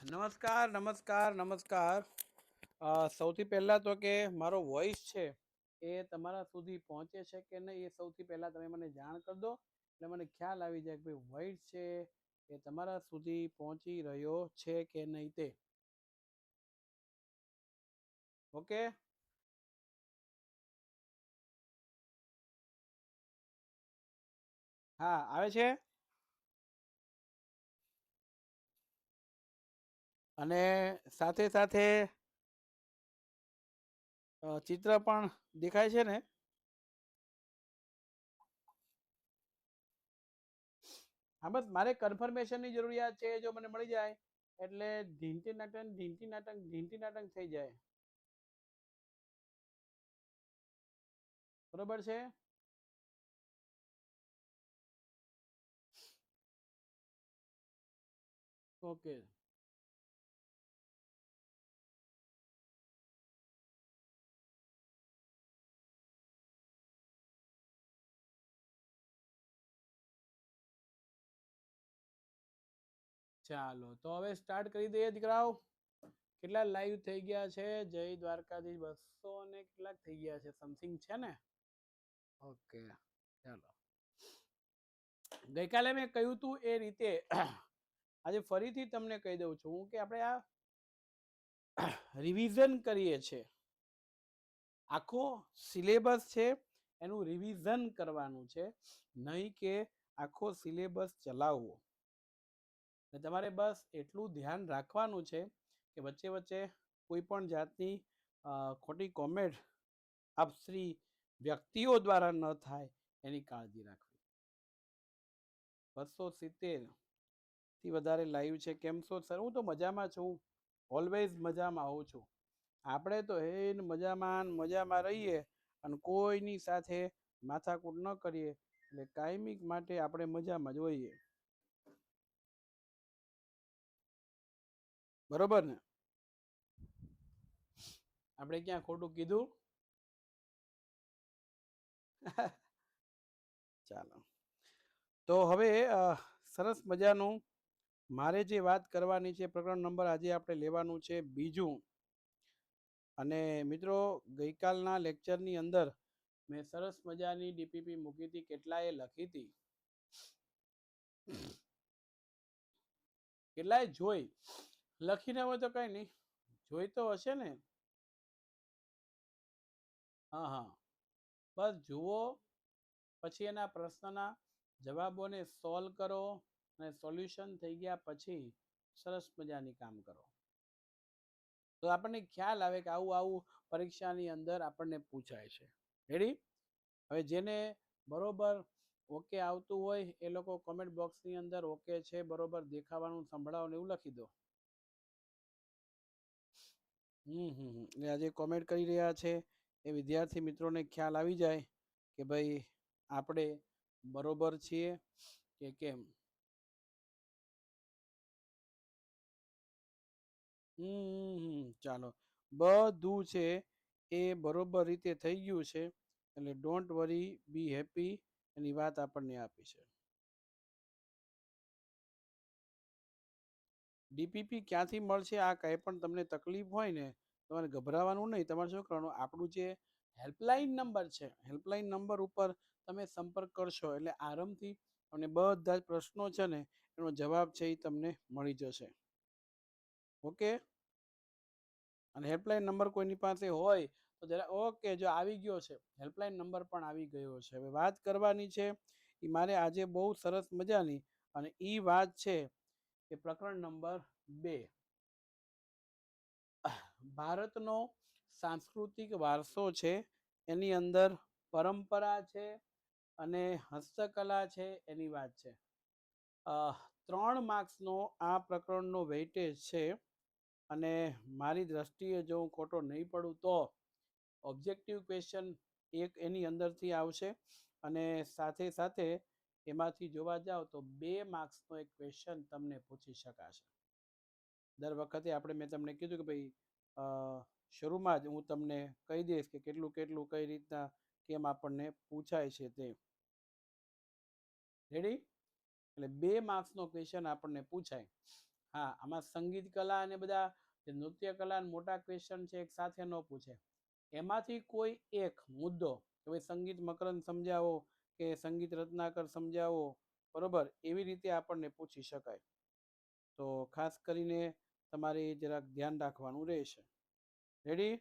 નમસ્કાર નમસ્કાર નમસ્કાર. સૌથી પહેલાં તો કે મારો વોઇસ છે એ તમારા સુધી પહોંચે છે કે નહીં એ સૌથી પહેલાં તમે મને જાણ કરી દો, એટલે મને ખ્યાલ આવી જાય કે ભાઈ વોઇસ છે એ તમારા સુધી પહોંચી રહ્યો છે કે નહીં તે. ઓકે. હા, આવે છે. અને સાથે સાથે ચિત્ર પણ દેખાય છે ને? હા, બસ મારે કન્ફર્મેશનની જરૂરિયાત છે. જો મને મળી જાય એટલે ઢીંટી નાટક ઢીંટી નાટક ઢીંટી નાટક થઈ જાય. બરોબર છે. ઓકે. ચાલો તો હવે સ્ટાર્ટ કરી દઈએ દીકરાઓ. કેટલા લાઈવ થઈ ગયા છે? જય દ્વારકાધીશ 200 ને કેટલાક થઈ ગયા છે સમથિંગ છે ને? ઓકે ચાલો. ગઈકાલે મેં કહ્યું તું એ રીતે આજે ફરીથી તમને કહી દઉં છું કે આપણે આ રિવિઝન કરીએ છીએ. આખો સિલેબસ છે એનું રિવિઝન કરવાનું છે, નહીં કે આખો સિલેબસ ચલાવવો. તમારે બસ એટલું ધ્યાન રાખવાનું છે કે વચ્ચે વચ્ચે કોઈ પણ જાતની ખોટી કોમેન્ટ આપ શ્રી વ્યક્તિઓ દ્વારા ન થાય એની કાળજી રાખવી. 270 થી વધારે લાઈવ છે. કેમ છો સર? હું તો મજામાં છું, ઓલવેઝ મજામાં હોઉં છું. આપણે તો મજામાં રહીએ અને કોઈની સાથે માથાકૂટ ન કરીએ એટલે કાયમિક માટે આપણે મજામાં જ હોઈએ. બરોબર ને? આપણે ક્યાં ખોટું કીધું? ચાલો તો હવે સરસ મજાનું મારે જે વાત કરવાની છે પ્રકરણ નંબર આજે આપણે લેવાનું છે બીજું. અને મિત્રો, ગઈકાલના લેક્ચરની અંદર મેં સરસ મજાની ડીપીપી મૂકી હતી, કેટલાએ લખી હતી, કેટલાય જોઈ. લખીને હોય તો કઈ નહીં, જોઈ તો હશે ને? હા હા, બસ જુઓ, પછી એના પ્રશ્નના જવાબોને સોલ્વ કરો અને સોલ્યુશન થઈ ગયા પછી સરસ મજાની કામ કરો તો આપણને ખ્યાલ આવે કે આવું આવું પરીક્ષાની અંદર આપણને પૂછાય છે. રેડી? હવે જેને બરોબર ઓકે આવતું હોય એ લોકો કોમેન્ટ બોક્સની અંદર ઓકે છે, બરોબર દેખાવાનું સંભળાવો એવું લખી દો. એટલે આજે કોમેન્ટ કરી રહ્યા છે એ વિદ્યાર્થી મિત્રોને ખ્યાલ આવી જાય કે ભાઈ આપણે બરોબર છીએ કે કેમ. ચાલો, બધું છે એ બરોબર રીતે થઈ ગયું છે એટલે ડોન્ટ વરી, બી હેપી. એની વાત આપણને આપી છે. ડીપીપી ક્યાંથી મળશે? આ કંઈ પણ તમને તકલીફ હોય ને તમારે ગભરાવાનું નહીં. તમારે શું કરવાનું, આપણું જે હેલ્પલાઇન નંબર છે, હેલ્પલાઇન નંબર ઉપર તમે સંપર્ક કરશો એટલે આરામથી અને બધા જ પ્રશ્નો છે ને એનો જવાબ છે એ તમને મળી જશે. ઓકે? અને હેલ્પલાઇન નંબર કોઈની પાસે હોય તો જરા ઓકે, જો આવી ગયો છે હેલ્પલાઇન નંબર પણ આવી ગયો છે. હવે વાત કરવાની છે એ મારે આજે બહુ સરસ મજાની, અને એ વાત છે એ પ્રકરણ નંબર 2, ભારતનો સાંસ્કૃતિક વારસો છે, એની અંદર પરંપરા છે અને હસ્તકલા છે એની વાત છે. 3 માર્ક્સનો આ પ્રકરણનો વેઇટેજ છે. અને મારી દ્રષ્ટિએ જો હું ખોટો નહીં પડું તો ઓબ્જેક્ટિવ ક્વેશ્ચન એક એની અંદરથી આવશે અને સાથે સાથે એમાંથી જોવા જાવ તો 2 માર્ક્સનો એક ક્વેશ્ચન તમને પૂછી શકાશે. દર વખતે મેં તમને કીધું કે ભાઈ શરૂમાં જ હું તમને કહી દઈશ કે કેટલું કેટલું કઈ રીતના કેમ આપણને પૂછાય છે તે. રેડી? એટલે 2 માર્ક્સનો ક્વેશ્ચન આપણને પૂછાય હા, આમાં સંગીત કલા અને બધા નૃત્ય કલા મોટા ક્વેશ્ચન છે એક સાથે ન પૂછે. એમાંથી કોઈ એક મુદ્દો કે સંગીત મકરંદ સમજાવો કે સંગીત રત્નાકર સમજાવો, બરોબર, એવી રીતે આપણને પૂછી શકાય. તો ખાસ કરીને તમારે જરાક ધ્યાન રાખવાનું રહેશે. રેડી?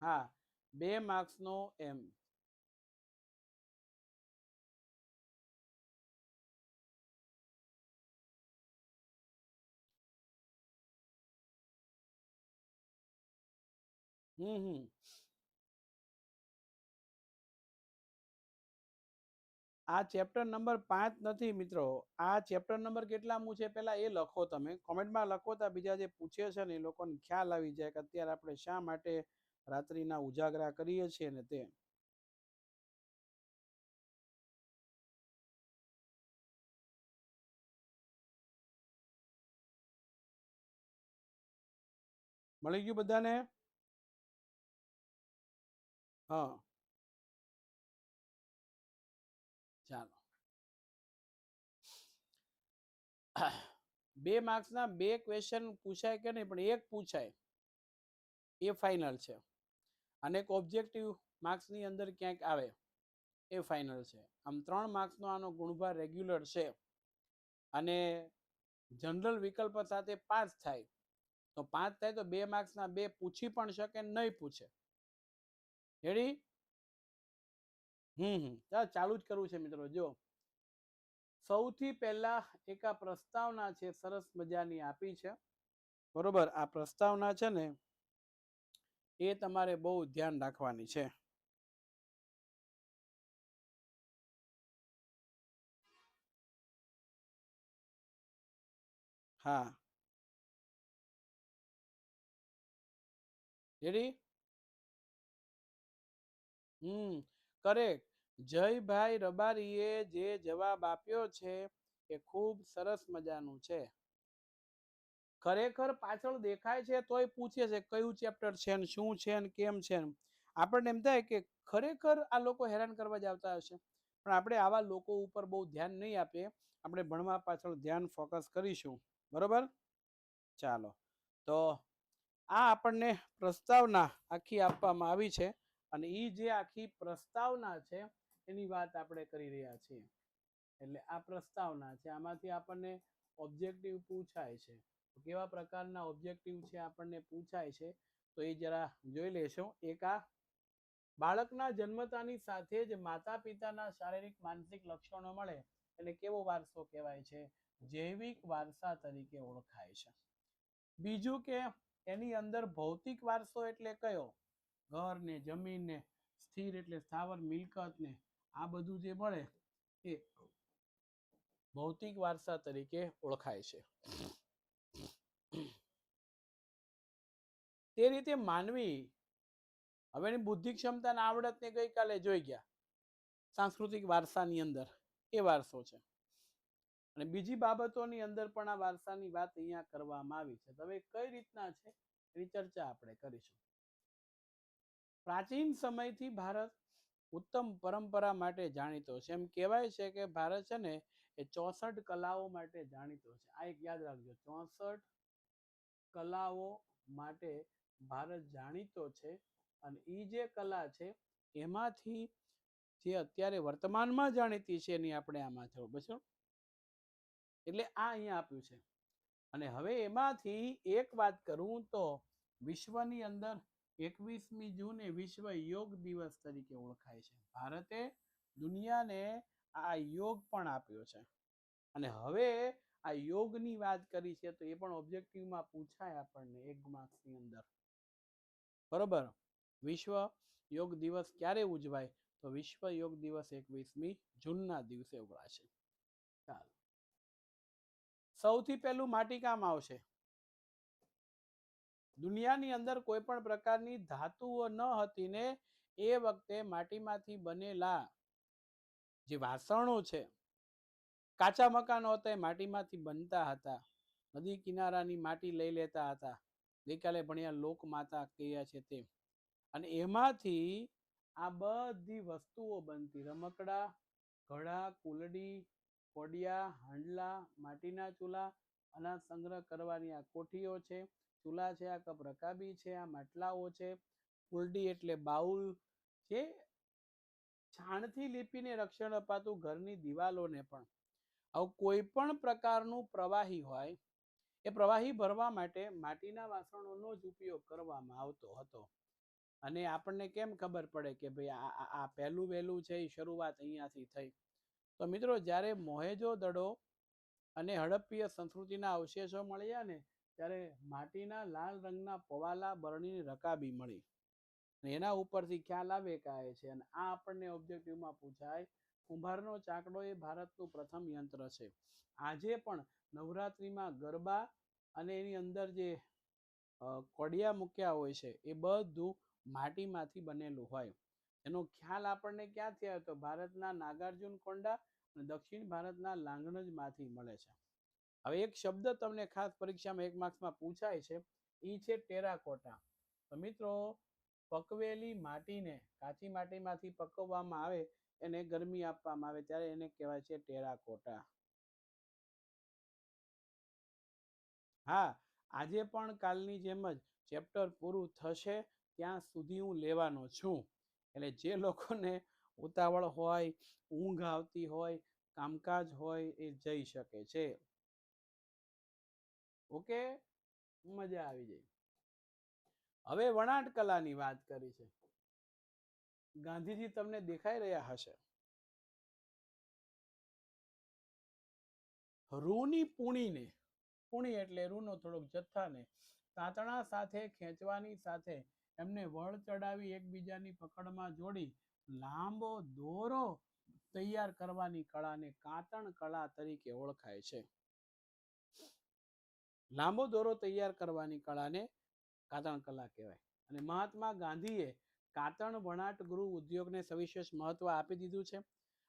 હા, 2 માર્ક્સનો એમ. હમ. આ ચેપ્ટર નંબર 5 નથી મિત્રો. આ ચેપ્ટર નંબર કેટલામું છે પેલા એ લખો. તમે કોમેન્ટમાં લખો તો બીજા જે પૂછે છે ને એ લોકોને ખ્યાલ આવી જાય કે અત્યારે આપણે શા માટે રાત્રિના ઉજાગરા કરીએ છીએ ને તે. મળી ગયું બધાને? હા, ચાલો. 2 માર્ક્સના 2 ક્વેશ્ચન પૂછાય કે નહીં, પણ એક પૂછાય એ ફાઇનલ છે. અને એક ઓબ્જેક્ટિવ માર્ક્સની અંદર ક્યાંક આવે એ ફાઇનલ છે. આમ 3 માર્ક્સનો આનો ગુણભાર રેગ્યુલર છે. અને જનરલ વિકલ્પ સાથે 5 થાય તો 5 થાય તો 2 માર્ક્સના 2 પૂછી પણ શકે, નહીં પૂછે. રેડી? ચાલુ જ કરવું છે મિત્રો. જો સૌથી પહેલા એક આ પ્રસ્તાવના છે, સરસ મજાની આપી છે, બરોબર. આ પ્રસ્તાવના છે ને એ તમારે બહુ ધ્યાન રાખવાની છે. હા, રેડી? કરેક્ટ. જયભાઈ રબારીએ જે જવાબ આપ્યો છે એ ખૂબ સરસ મજાનું છે. ખરેખર પાછળ દેખાય છે તોય પૂછે છે કયું ચેપ્ટર છે ને શું છે ને કેમ છે. આપણને એમ થાય કે ખરેખર આ લોકો હેરાન કરવા જ આવતા હશે, પણ આપણે આવા લોકો ઉપર બહુ ધ્યાન નહીં આપીએ. આપણે ભણવા પાછળ ધ્યાન ફોકસ કરીશું. બરોબર? ચાલો. તો આ આપણને પ્રસ્તાવના આખી આપવામાં આવી છે અને એ જે આખી પ્રસ્તાવના છે એની વાત આપણે કરી રહ્યા છીએ. એટલે આ પ્રસ્તાવના છે. આમાંથી આપણને ઓબ્જેક્ટિવ પૂછાય છે. કેવા પ્રકારના ઓબ્જેક્ટિવ છે આપણને પૂછાય છે તો એ જરા જોઈ લેશો. એક આ બાળકના જન્મતાની સાથે જ માતા પિતાના શારીરિક માનસિક લક્ષણો મળે એટલે કેવો વારસો કહેવાય છે? જૈવિક વારસા તરીકે ઓળખાય છે. બીજું કે એની અંદર ભૌતિક વારસો એટલે કયો? ઘર ને જમીન ને સ્થિર એટલે સ્થાવર મિલકત ને આ બધું જે મળે એ ભૌતિક વારસા તરીકે ઓળખાય છે. તે રીતે માનવી હવે એની બુદ્ધિ ક્ષમતા અને આવડતને ગઈકાલે જોઈ ગયા સાંસ્કૃતિક વારસાની અંદર એ વારસો છે. અને બીજી બાબતોની અંદર પણ આ વારસાની વાત અહીંયા કરવામાં આવી છે. હવે કઈ રીતના છે એની ચર્ચા આપણે કરીશું. પ્રાચીન સમયથી ભારત ઉત્તમ પરંપરા માટે જાણીતો છે. એમ કહેવાય છે કે ભારત છે ને એ 64 કલાઓ માટે જાણીતો છે. આ એક યાદ રાખજો, 64 કલાઓ માટે ભારત જાણીતો છે. અને એ જે કલા છે એમાંથી જે અત્યારે વર્તમાનમાં જાણીતી છે એની આપણે આમાં થયો બસો એટલે આ અહીંયા આપ્યું છે. અને હવે એમાંથી એક વાત કરું તો વિશ્વની અંદર 21મી જૂને વિશ્વ યોગ દિવસ તરીકે ઓળખાય છે. ભારતે દુનિયાને આ યોગ પણ આપ્યો છે. અને હવે આ યોગની વાત કરી છે તો એ પણ ઓબ્જેક્ટિવમાં પૂછાય આપણને 1 માર્ક્સની અંદર. બરોબર? વિશ્વ યોગ દિવસ ક્યારે ઉજવાય? તો વિશ્વ યોગ દિવસ 21મી જૂનના દિવસે ઉજવાશે. ચાલો. સૌથી પહેલું માટીકામ આવશે. દુનિયાની અંદર કોઈ પણ પ્રકારની ધાતુઓ ન હતી ને એ વખતે માટીમાંથી બનેલા જે વાસણો છે, કાચા મકાનો હતા એ માટીમાંથી બનતા હતા. નદી કિનારાની માટી લઈ લેતા હતા. ગઈકાલે ભણ્યા લોક માતા કહ્યા છે તે. અને એમાંથી આ બધી વસ્તુઓ બનતી. રમકડા, ઘડા, કુલડી, કોડિયા, હાંડલા, માટીના ચૂલા, અનાજ સંગ્રહ કરવાની આ કોઠીઓ છે, ચૂલા છે, આ કપ રકાબી છે, આ માટલાઓ છે, કુલડી એટલે બાઉલ છે, છાણથી લીપીને રક્ષણ અપાતું ઘરની દિવાલોને પણ. આવું કોઈ પણ પ્રકારનું પ્રવાહી હોય એ પ્રવાહી ભરવા માટે માટીના વાસણોનો જ ઉપયોગ કરવામાં આવતો હતો. અને આપણને કેમ ખબર પડે કે ભાઈ આ પહેલું વહેલું છે એ શરૂઆત અહીંયાથી થઈ? તો મિત્રો, જ્યારે મોહેજો દડો અને હડપ્પીય સંસ્કૃતિના અવશેષો મળ્યા ને ત્યારે માટીના લાલ રંગના પવાલા બરણીની રકાબી મળી. એના ઉપરથી ખ્યાલ આવે કાય છે. અને આ આપણને ઓબ્જેક્ટિવમાં પૂછાય. કુંભારનો ચાકડો એ ભારતનું પ્રથમ યંત્ર છે. આજે પણ નવરાત્રિમાં ગરબા અને એની અંદર જે કોડિયા મૂક્યા હોય છે એ બધું માટીમાંથી બનેલું હોય. એનો ખ્યાલ આપણને ક્યાંથી આવે? તો ભારતના નાગાર્જુન કોંડા અને દક્ષિણ ભારતના લાંગણજમાંથી મળે છે. હવે એક શબ્દ તમને ખાસ પરીક્ષામાં 1 માર્ક્સમાં પૂછાય છે, એ છે ટેરાકોટા. તો મિત્રો, પકવેલી માટીને કાચી માટીમાંથી પકવવામાં આવે, એને ગરમી આપવામાં આવે ત્યારે એને કહેવાય છે ટેરાકોટા. હા, આજે પણ કાલની જેમ જ ચેપ્ટર પૂરું થશે ત્યાં સુધી હું લેવાનો છું. એટલે જે લોકોને ઉતાવળ હોય, ઊંઘ આવતી હોય, કામકાજ હોય, એ જઈ શકે છે. ઓકે, મજા આવી જાય. હવે વણાટ કલાની વાત કરી છે. ગાંધીજી તમને દેખાઈ રહ્યા હશે. રૂની પૂણીને, પૂણી એટલે રૂનો થોડોક જથ્થાને તાતણા સાથે ખેંચવાની સાથે એમને વળ ચડાવી એકબીજાની પકડમાં જોડી લાંબો દોરો તૈયાર કરવાની કળાને કાતણ કળા તરીકે ઓળખાય છે. લાંબો દોરો તૈયાર કરવાની કળાને કાતણ કલા કહેવાય. અને મહાત્મા ગાંધીએ કાતણ વણાટ ગૃહ ઉદ્યોગને સવિશેષ મહત્વ આપી દીધું છે.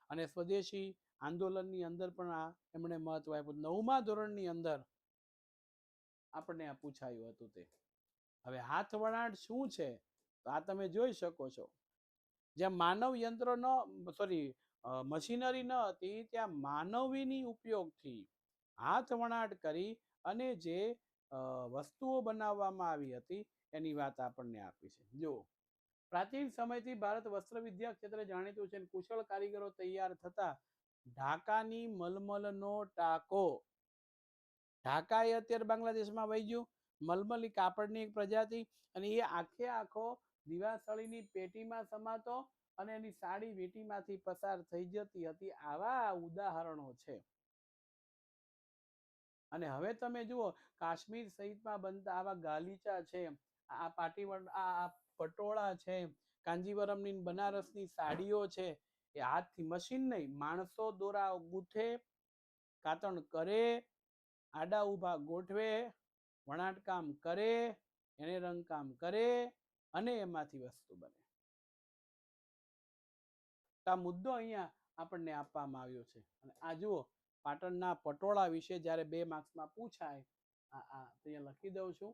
અને સ્વદેશી આંદોલનની અંદર પણ એમણે મહત્વ આપ્યું. 9મા ધોરણની અંદર આપણને આ પૂછાયું હતું તે. હવે હાથ વણાટ શું છે? તો આ તમે જોઈ શકો છો. જ્યાં માનવ યંત્ર મશીનરી ન હતી, ત્યાં માનવીની ઉપયોગથી હાથ વણાટ કરી અને જે વસ્તુઓ બનાવવામાં આવી હતી એની વાત આપણને આપી છે. જો પ્રાચીન સમયથી ભારત વસ્ત્ર વિદ્યા ક્ષેત્રે જાણીતું છે. કુશળ કારીગરો તૈયાર થતા ઢાકાની મલમલનો ટાંકો. ઢાકા એ અત્યારે બાંગ્લાદેશમાં વહી ગયું. મલમલી કાપડની એક પ્રજાતિ, અને એ આખે આખો દિવાસળીની પેટીમાં સમાતો અને એની સાડી વીંટીમાંથી પસાર થઈ જતી હતી. આવા ઉદાહરણો છે. અને હવે તમે જુઓ, કાશ્મીર સહિતમાં બનતા આવા ગાલીચા છે, આ આ પટોળા છે, કાંજીવરમની બનારસની સાડીઓ છે, એ હાથથી, મશીન નહીં, માણસો દોરા ગૂંથે, કાતણ કરે, આડા ઊભા ગોઠવે, વણાટકામ કરે, એને રંગકામ કરે અને એમાંથી વસ્તુ બને. આ મુદ્દો અહીંયા આપણને આપવામાં આવ્યો છે. અને આ જુઓ, પાટણના પટોળા વિશે જ્યારે 2 માર્ક્સમાં પૂછાય, અહીંયા લખી દઉં છું,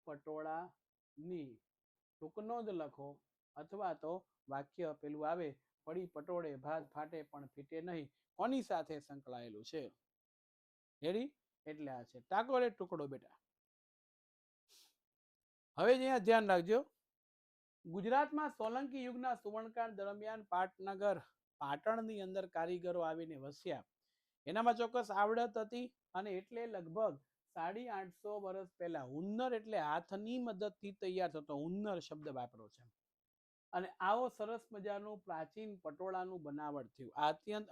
પટોળાની ટૂંક નોંધ લખો, અથવા તો વાક્ય પેલું આવે, પડી પટોળે ભાત ફાટે પણ ફીટે નહીં, કોની સાથે સંકળાયેલું છે? રેડી? એટલે આ છે ટાકોરે ટુકડો. બેટા, હવે અહીંયા ધ્યાન રાખજો. ગુજરાતમાં સોલંકી યુગના સુવર્ણકાળ દરમિયાન પાટનગર પાટણની અંદર કારીગરો આવીને વસ્યા. એનામાં ચોક્કસ આવડત હતી. અને એટલે લગભગ 850 વર્ષ પહેલા હુન્નર એટલે હાથની મદદથી તૈયાર થતો હુન્નર શબ્દ વાપરો છે. અને આવો સરસ મજાનું પ્રાચીન પટોળાનું બનાવટ થયું. આ અત્યંત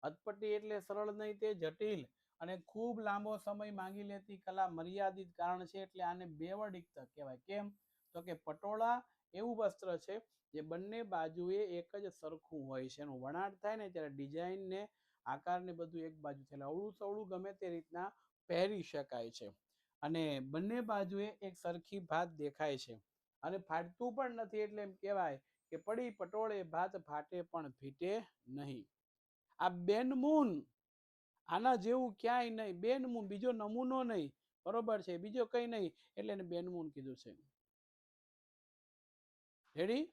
અટપટી એટલે સરળ નહીં, તે જટિલ અને ખૂબ લાંબો સમય માંગી લેતી કલા મર્યાદિત કારણ છે. એટલે આને બેવડિક કહેવાય. કેમ? તો કે પટોળા એવું વસ્ત્ર છે જે બંને બાજુએ એક જ સરખું હોય છે. એનું વણાટ થાય ને ત્યારે ડિઝાઇન ને આકાર ને બધું એક બાજુ છે. અવળું સવળું ગમે તે રીતના પહેરી શકાય છે. અને બંને બાજુએ એક સરખી ભાત દેખાય છે. અને ફાટતું પણ નથી. એટલે એમ કહેવાય કે પડી પટોળે ભાત ફાટે પણ ફીટે નહીં. આ બેનમૂન, આના જેવું ક્યાંય નહીં. બેનમૂન, બીજો નમૂનો નહીં. બરોબર છે? બીજો કઈ નહીં, એટલે એને બેનમૂન કીધું છે. રેડી?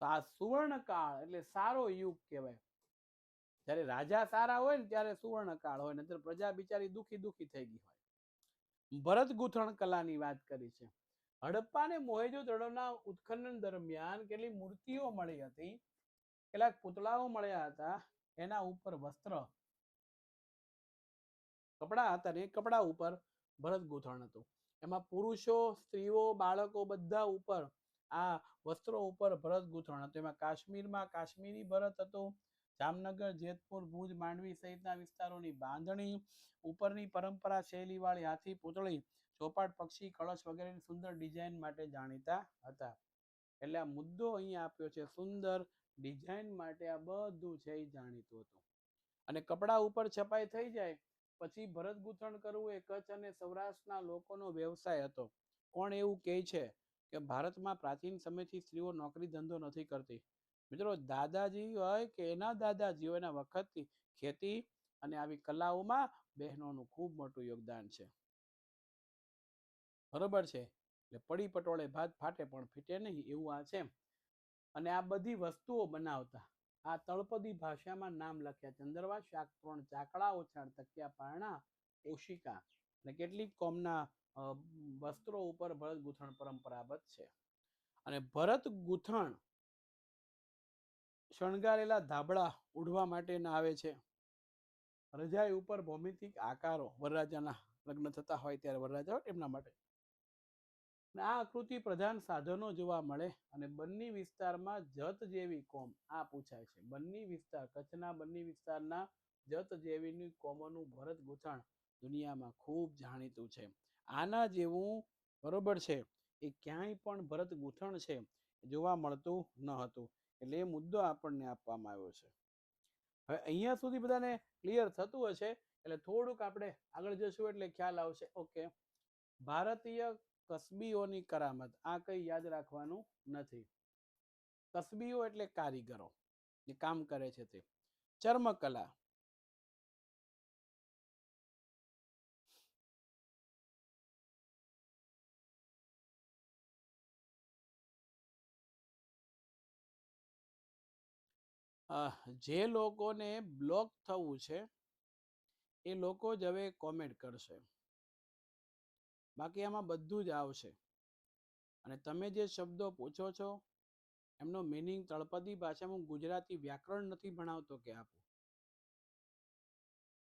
તો આ સુવર્ણકાળ એટલે સારો યુગ કહેવાય. જ્યારે રાજા સારા હોય ને ત્યારે સુવર્ણકાળ હોય, નહીતર પ્રજા બિચારી દુખી દુખી થઈ ગઈ હોય. ભરત ગૂંથણ કલાની વાત કરી છે. હડપ્પા અને મોહેજો-દડોના ઉત્ખનન દરમિયાન કેટલી મૂર્તિઓ મળી હતી, કેટલાક પુતળાઓ મળ્યા હતા, એના ઉપર વસ્ત્ર કપડા હતા ને કપડા ઉપર ભરત ગૂંથણ હતું. એમાં પુરુષો, સ્ત્રીઓ, બાળકો બધા ઉપર આ વસ્ત્રો ઉપર ભરત ગૂંથણ હતું. એમાં કાશ્મીરમાં કાશ્મીરી ભરત હતું, જામનગર, જેતપુર, ભુજ, માંડવી સહિતના વિસ્તારોની બાંધણી ઉપરની પરંપરા શૈલીવાળી હાથી પૂતળી, ચોપાટ, પક્ષી, કળશ વગેરેની સુંદર ડિઝાઇન માટે જાણીતા હતા. એટલે આ મુદ્દો અહીંયા આપ્યો છે, સુંદર ડિઝાઇન માટે આ બધું છે એ જાણીતું હતું. અને કપડા ઉપર છપાઈ થઈ જાય પછી ભરત ગૂંથણ કરવું એ કચ્છ અને સૌરાષ્ટ્રના લોકોનો વ્યવસાય હતો. કોણ એવું કહે છે કે ભારતમાં પ્રાચીન સમયથી સ્ત્રીઓ નોકરી ધંધો નથી કરતી? મિત્રો, દાદાજી હોય કે એના દાદાજી હોય, એના વખતથી ખેતી અને આવી કલાઓમાં બહેનોનું ખૂબ મોટું યોગદાન છે. બરોબર છે? એટલે પડી પટોળે ભાત ફાટે પણ ફીટે નહીં, એવું આ છે. અને આ બધી વસ્તુઓ બનાવતા આ તળપદી ભાષામાં નામ લખ્યા: ચંદરવા, શાકત્રોણ, ચાકડા, ઓછાણ, તકિયા, પારણા, ઓશિકા અને કેટલીક કોમના વસ્ત્રો ઉપર ભરત ગૂંથણ પરંપરાગત છે. અને ભરત ગૂંથણ શણગારેલા ધાબળા ઉડવા માટેના આવે છે. રજાઈ ઉપર ભૌમિતિક આકારો, વરરાજાના લગ્ન થતા હોય ત્યારે વરરાજા હોય એમના માટે આ આકૃતિ પ્રધાન સાધનો જોવા મળે. અને બન્ની વિસ્તારમાં જત જેવી કોમ આ પૂછાય છે. બન્ની વિસ્તાર, કચ્છના બન્ની વિસ્તારના જત જેવીની કોમોનું ભરત ગૂંથણ દુનિયામાં ખૂબ જાણીતું છે. આના જેવું બરોબર છે એ ક્યાંય પણ ભરત ગૂંથણ છે જોવા મળતું ન હતું. એટલે એ મુદ્દો આપણને આપવામાં આવ્યો છે. હવે અહીંયા સુધી બધાને ક્લિયર થતું હશે. એટલે થોડુંક આપણે આગળ જશું એટલે ખ્યાલ આવશે. ઓકે, ભારતીય કસબીઓની કરામત આ કઈ યાદ રાખવાનું નથી. કસબીઓ એટલે કારીગરો જે કામ કરે છે તે. ચર્મકલા, જે લોકોને બ્લોક થવું છે એ લોકો જ હવે કોમેન્ટ કરશે, બાકી આમાં બધું જ આવશે. અને તમે જે શબ્દો પૂછો છો એમનો મિનિંગ તળપદી ભાષામાં ગુજરાતી વ્યાકરણ નથી ભણાવતો કે આપું.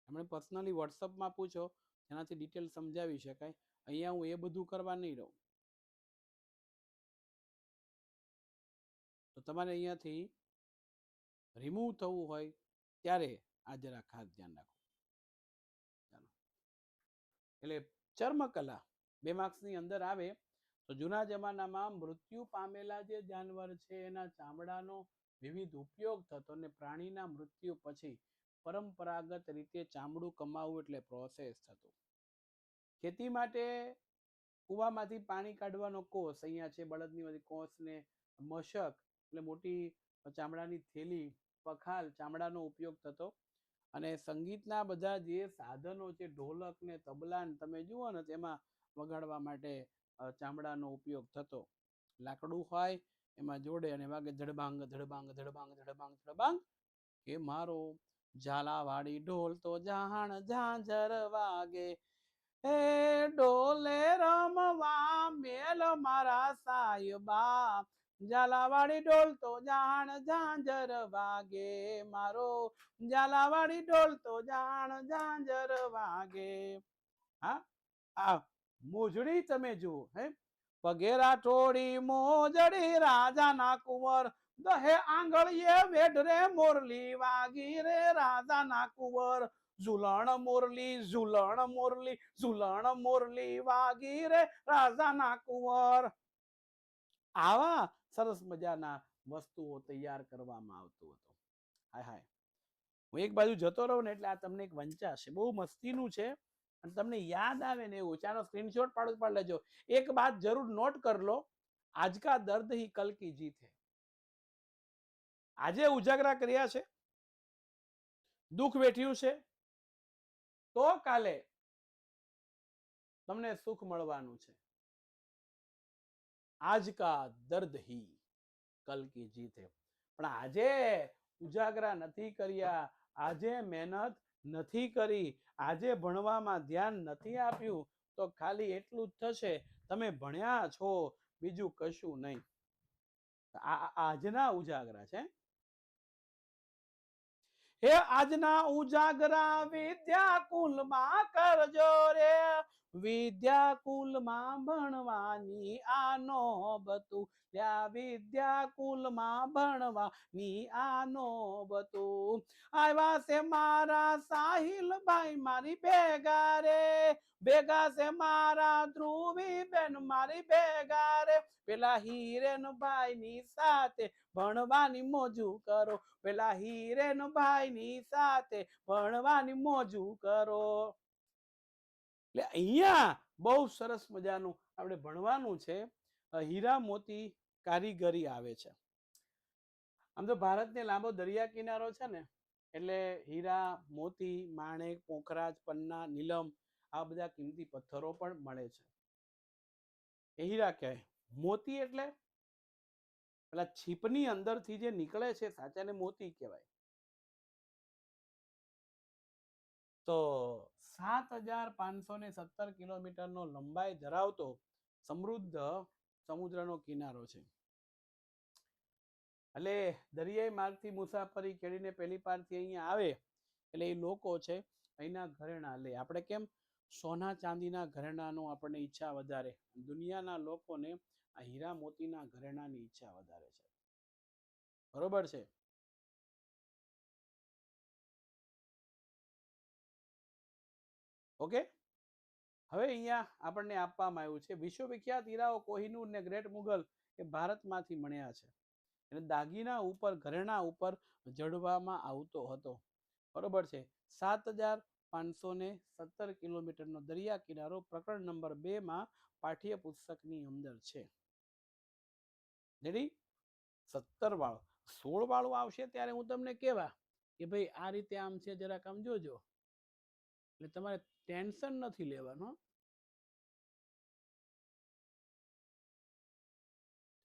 એમણે પર્સનલી વોટ્સઅપમાં પૂછો, એનાથી ડિટેલ સમજાવી શકાય. અહીંયા હું એ બધું કરવા નહીં રહું. તો તમારે અહીંયાથી રિમૂવ થવું હોય ત્યારે આ જરા ખાસ ધ્યાન રાખો. ચાલો, એટલે ચર્મકલા 2 માર્ક્સની અંદર આવે તો જૂના જમાનામાં મૃત્યુ પામેલા જે જાનવર છે એના ચામડાનો વિવિધ ઉપયોગ થતો અને પ્રાણીના મૃત્યુ પછી પરંપરાગત રીતે ચામડું કમાવવું એટલે પ્રોસેસ થતું. ખેતી માટે કૂવામાંથી પાણી કાઢવાનો કોસ અહીંયા છે, બળદની કોસ ને મશક એટલે મોટી ચામડાની થેલી, પખાલ, ચામડાનો ઉપયોગ થતો. અને સંગીતના બધા જે સાધનો છે, ઢોલક ને તબલા ને તમે જુઓ ને તેમાં વગાડવા માટે ચામડાનો ઉપયોગ થતો. લાકડું હોય એમાં જોડે અને વાગે ધડબાંગ ધડબાંગ ધડબાંગ ધડબાંગ ધડબાંગ કે મારો ઝાલાવાડી ઢોલ તો જાણ ઝાંઝર વાગે, હે ડોલે રમવા મેલ મારા સાયબા, ઝાલાવાડી ઢોલ તો જાણ ઝાંઝર વાગે, મારો ઝાલાવાડી ઢોલ તો જાણ ઝાંઝર વાગે. હા, આ મોજડી તમે જુઓ, હે પગેરા ટોળી મોજડી રાજાના કુંવર, દહે આંગળીએ વેઢરે મોરલી વાગી રે રાજાના કુંવર, ઝુલણ મોરલી ઝુલણ મોરલી ઝુલણ મોરલી વાગી રે રાજાના કુંવર. આવા સરસ મજાના વસ્તુઓ તૈયાર કરવામાં આવતું હતું. હાય હાય, હું એક બાજુ જતો રહું ને એટલે આ તમને એક વંચાશે, બહુ મસ્તીનું છે અને તમને યાદ આવે ને એવું. ચાલો સ્ક્રીનશોટ પાડ લેજો. એક બાત જરૂર નોટ કર લો, આજ કા દર્દ ही कल की जीत है. આજે ઉજાગરા કર્યા છે, દુઃખ વેઠ્યું છે, તો કાલે તમને સુખ મળવાનું છે. આજ કા દર્દ ही કલ્કીજી થે. પણ આજે ઉજાગરા નથી કર્યા, આજે મહેનત નથી કરી, આજે ભણવામાં ધ્યાન નથી આપ્યું, તો ખાલી એટલું જ થશે તમે ભણ્યા છો, બીજું કશું નહીં. આજના ઉજાગરા છે. હે આજના ઉજાગરા વિદ્યાકુલમાં કરજો રે, વિદ્યાકુલમાં ભણવાની આનો બતું, વિદ્યાકુલમાં ભણવાની આનો બતું. આવ્યા છે મારા સાહિલભાઈ મારી ભેગા રે, ભેગા છે મારા ધ્રુવી બેન મારી ભેગા રે, પેલા હિરેનભાઈ ની સાથે ભણવાની મોજું કરો, પેલા હિરેનભાઈ ની સાથે ભણવાની મોજું કરો. એટલે અહીંયા બહુ સરસ મજાનું આપણે ભણવાનું છે. હીરા મોતી કારીગરી આવે છે. આમ તો ભારતને લાંબો દરિયા કિનારો છે ને, એટલે હીરા મોતી માણેક પોખરાજ પન્ના નીલમ આ બધા કિંમતી પથ્થરો પણ મળે છે. એ હીરા કહેવાય. મોતી એટલે પેલા છીપની અંદરથી જે નીકળે છે સાચાને મોતી કહેવાય. તો 7517 કિલોમીટરનો લંબાઈ ધરાવતો સમૃદ્ધ સમુદ્રનો કિનારો છે. એટલે દરિયાઈ માર્ગથી મુસાફરી કરીને પહેલી પારથી અહીંયા આવે એટલે એ લોકો છે અહીંના ઘરેણા લે. આપણે કેમ સોના ચાંદીના ઘરેણાનો આપણને ઈચ્છા વધારે, દુનિયાના લોકોને આ હીરા મોતીના ઘરેણાની ઈચ્છા વધારે છે. બરોબર છે. ઓકે, હવે અહીંયા આપણને આપવામાં આવ્યું છે વિશ્વવિખ્યાત હીરાઓ કોહિનૂર ને ગ્રેટ મુગલ એ ભારતમાંથી મળ્યા છે. અને દાગીના ઉપર ઘરેણા ઉપર જડવામાં આવતો હતો. બરોબર છે. 7517 કિલોમીટરનો દરિયા કિનારો પ્રકરણ નંબર 2 માં પાઠ્ય પુસ્તકની અંદર છે. રેડી? 17 વાળો 16 વાળું આવશે ત્યારે હું તમને કહેવા કે ભાઈ આ રીતે આમ છે, જરાક આમ જોજો. એટલે તમારે ટેન્શન નથી લેવાનું.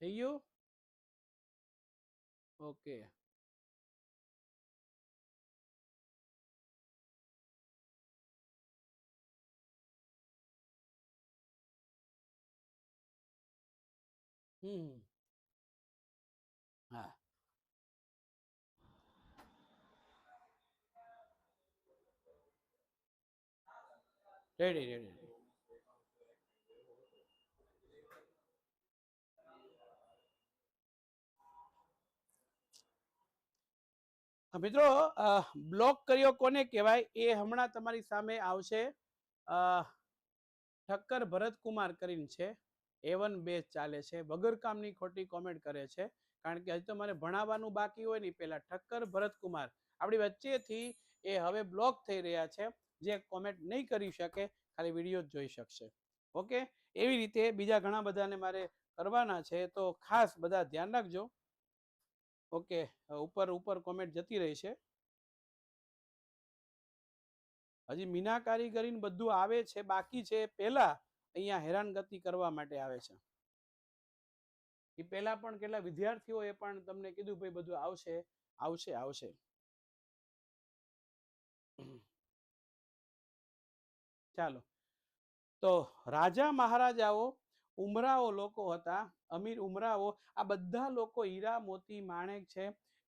થઈ ગયું? ઓકે. હા, રેડી રેડી. મિત્રો બ્લોક કર્યો કોને કહેવાય એ હમણાં તમારી સામે આવશે. ઠક્કર ભરતકુમાર કરીને છે, A1 બેચ ચાલે છે, વગર કામની ખોટી કોમેન્ટ કરે છે. કારણ કે હજી તો મારે ભણાવવાનું બાકી હોય ને, પેલા ઠક્કર ભરતકુમાર આપણી વચ્ચેથી એ હવે બ્લોક થઈ રહ્યા છે, જે કોમેન્ટ નહીં કરી શકે, ખાલી વિડીયો જોઈ શકશે. ઓકે, એવી રીતે બીજા ઘણા બધાને મારે કરવાના છે, તો ખાસ બધા ધ્યાન રાખજો. ઓકે, ઉપર ઉપર કોમેન્ટ જતી રહી છે. હજી મીના કારીગરી બધું આવે છે, બાકી છે. પહેલા અહીંયા હેરાનગતિ કરવા માટે આવે છે. એ પહેલા પણ કેટલા વિદ્યાર્થીઓએ પણ તમને કીધું ભાઈ બધું આવશે આવશે આવશે. ચાલો, તો રાજા મહારાજાઓ ઉમરાવો લોકો હતા, અમીર ઉમરાવો. આ બધા લોકો હીરા મોતી માણેક છે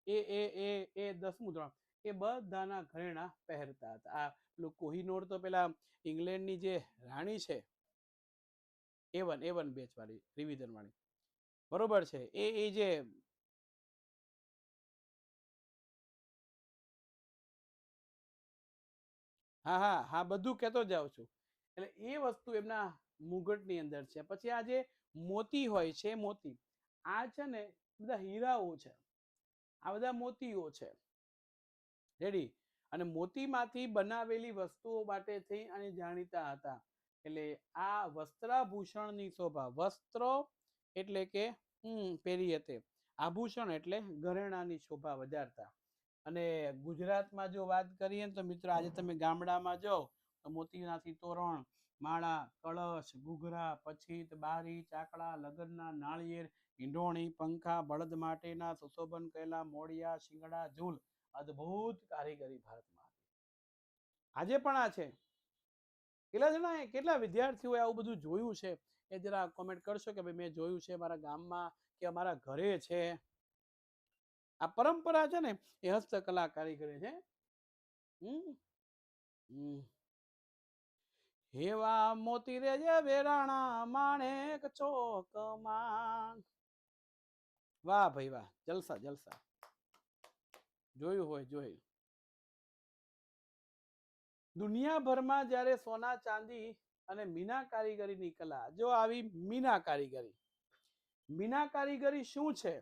એ એ એ એ 10મું ધોરણ એ બધાના ઘરેણા પહેરતા હતા. આ કોહિનૂર તો પેલા ઇંગ્લેન્ડની જે રાણી છે, A1 બેચ વાળી રિવિઝન વાળી, બરોબર છે. એ જે હા હા હા બધું કહેતો જાઉં છું. એટલે એ વસ્તુ એમના મુગટની અંદર છે. પછી આ જે મોતી હોય છે, મોતી આ છે ને બધા હીરાઓ છે, આ બધા મોતીઓ છે. રેડી? અને મોતીમાંથી બનાવેલી વસ્તુઓ માટે થઈ અને જાણીતા હતા. એટલે આ વસ્ત્રાભૂષણની શોભા, વસ્ત્રો એટલે કે પહેરી હતી, આભૂષણ એટલે ઘરેણાની શોભા વધારતા. અને ગુજરાતમાં જો વાત કરીએ તો મિત્રો આજે તમે ગામડામાં જાઓ તો મોતીનાથી તોરણ, માળા, કળશ, ઘૂઘરા, પછીત, બારી, ચાકડા, લગ્નના નાળિયેર, ઈંઢોણી, પંખા, બળદ માટેના સુશોભન કરેલા મોડિયા, શિંગડા, ઝૂલ, અદ્ભુત કારીગરી ભારતમાં આજે પણ આ છે. કેટલા જણા કેટલા વિદ્યાર્થીઓએ આવું બધું જોયું છે એ જરા કોમેન્ટ કરશો કે ભાઈ મેં જોયું છે મારા ગામમાં કે અમારા ઘરે છે. આ પરંપરા છે ને એ હસ્તકલા કારીગરી છે. હેવા મોતી રે જે વેરાણા માણેક ચોકમાં. વાહ ભાઈ વાહ, જલસા જલસા. જોયું હોય જોયું. દુનિયાભરમાં જ્યારે સોના ચાંદી અને મીના કારીગરીની કલા, જો આવી મીના કારીગરી. મીના કારીગરી શું છે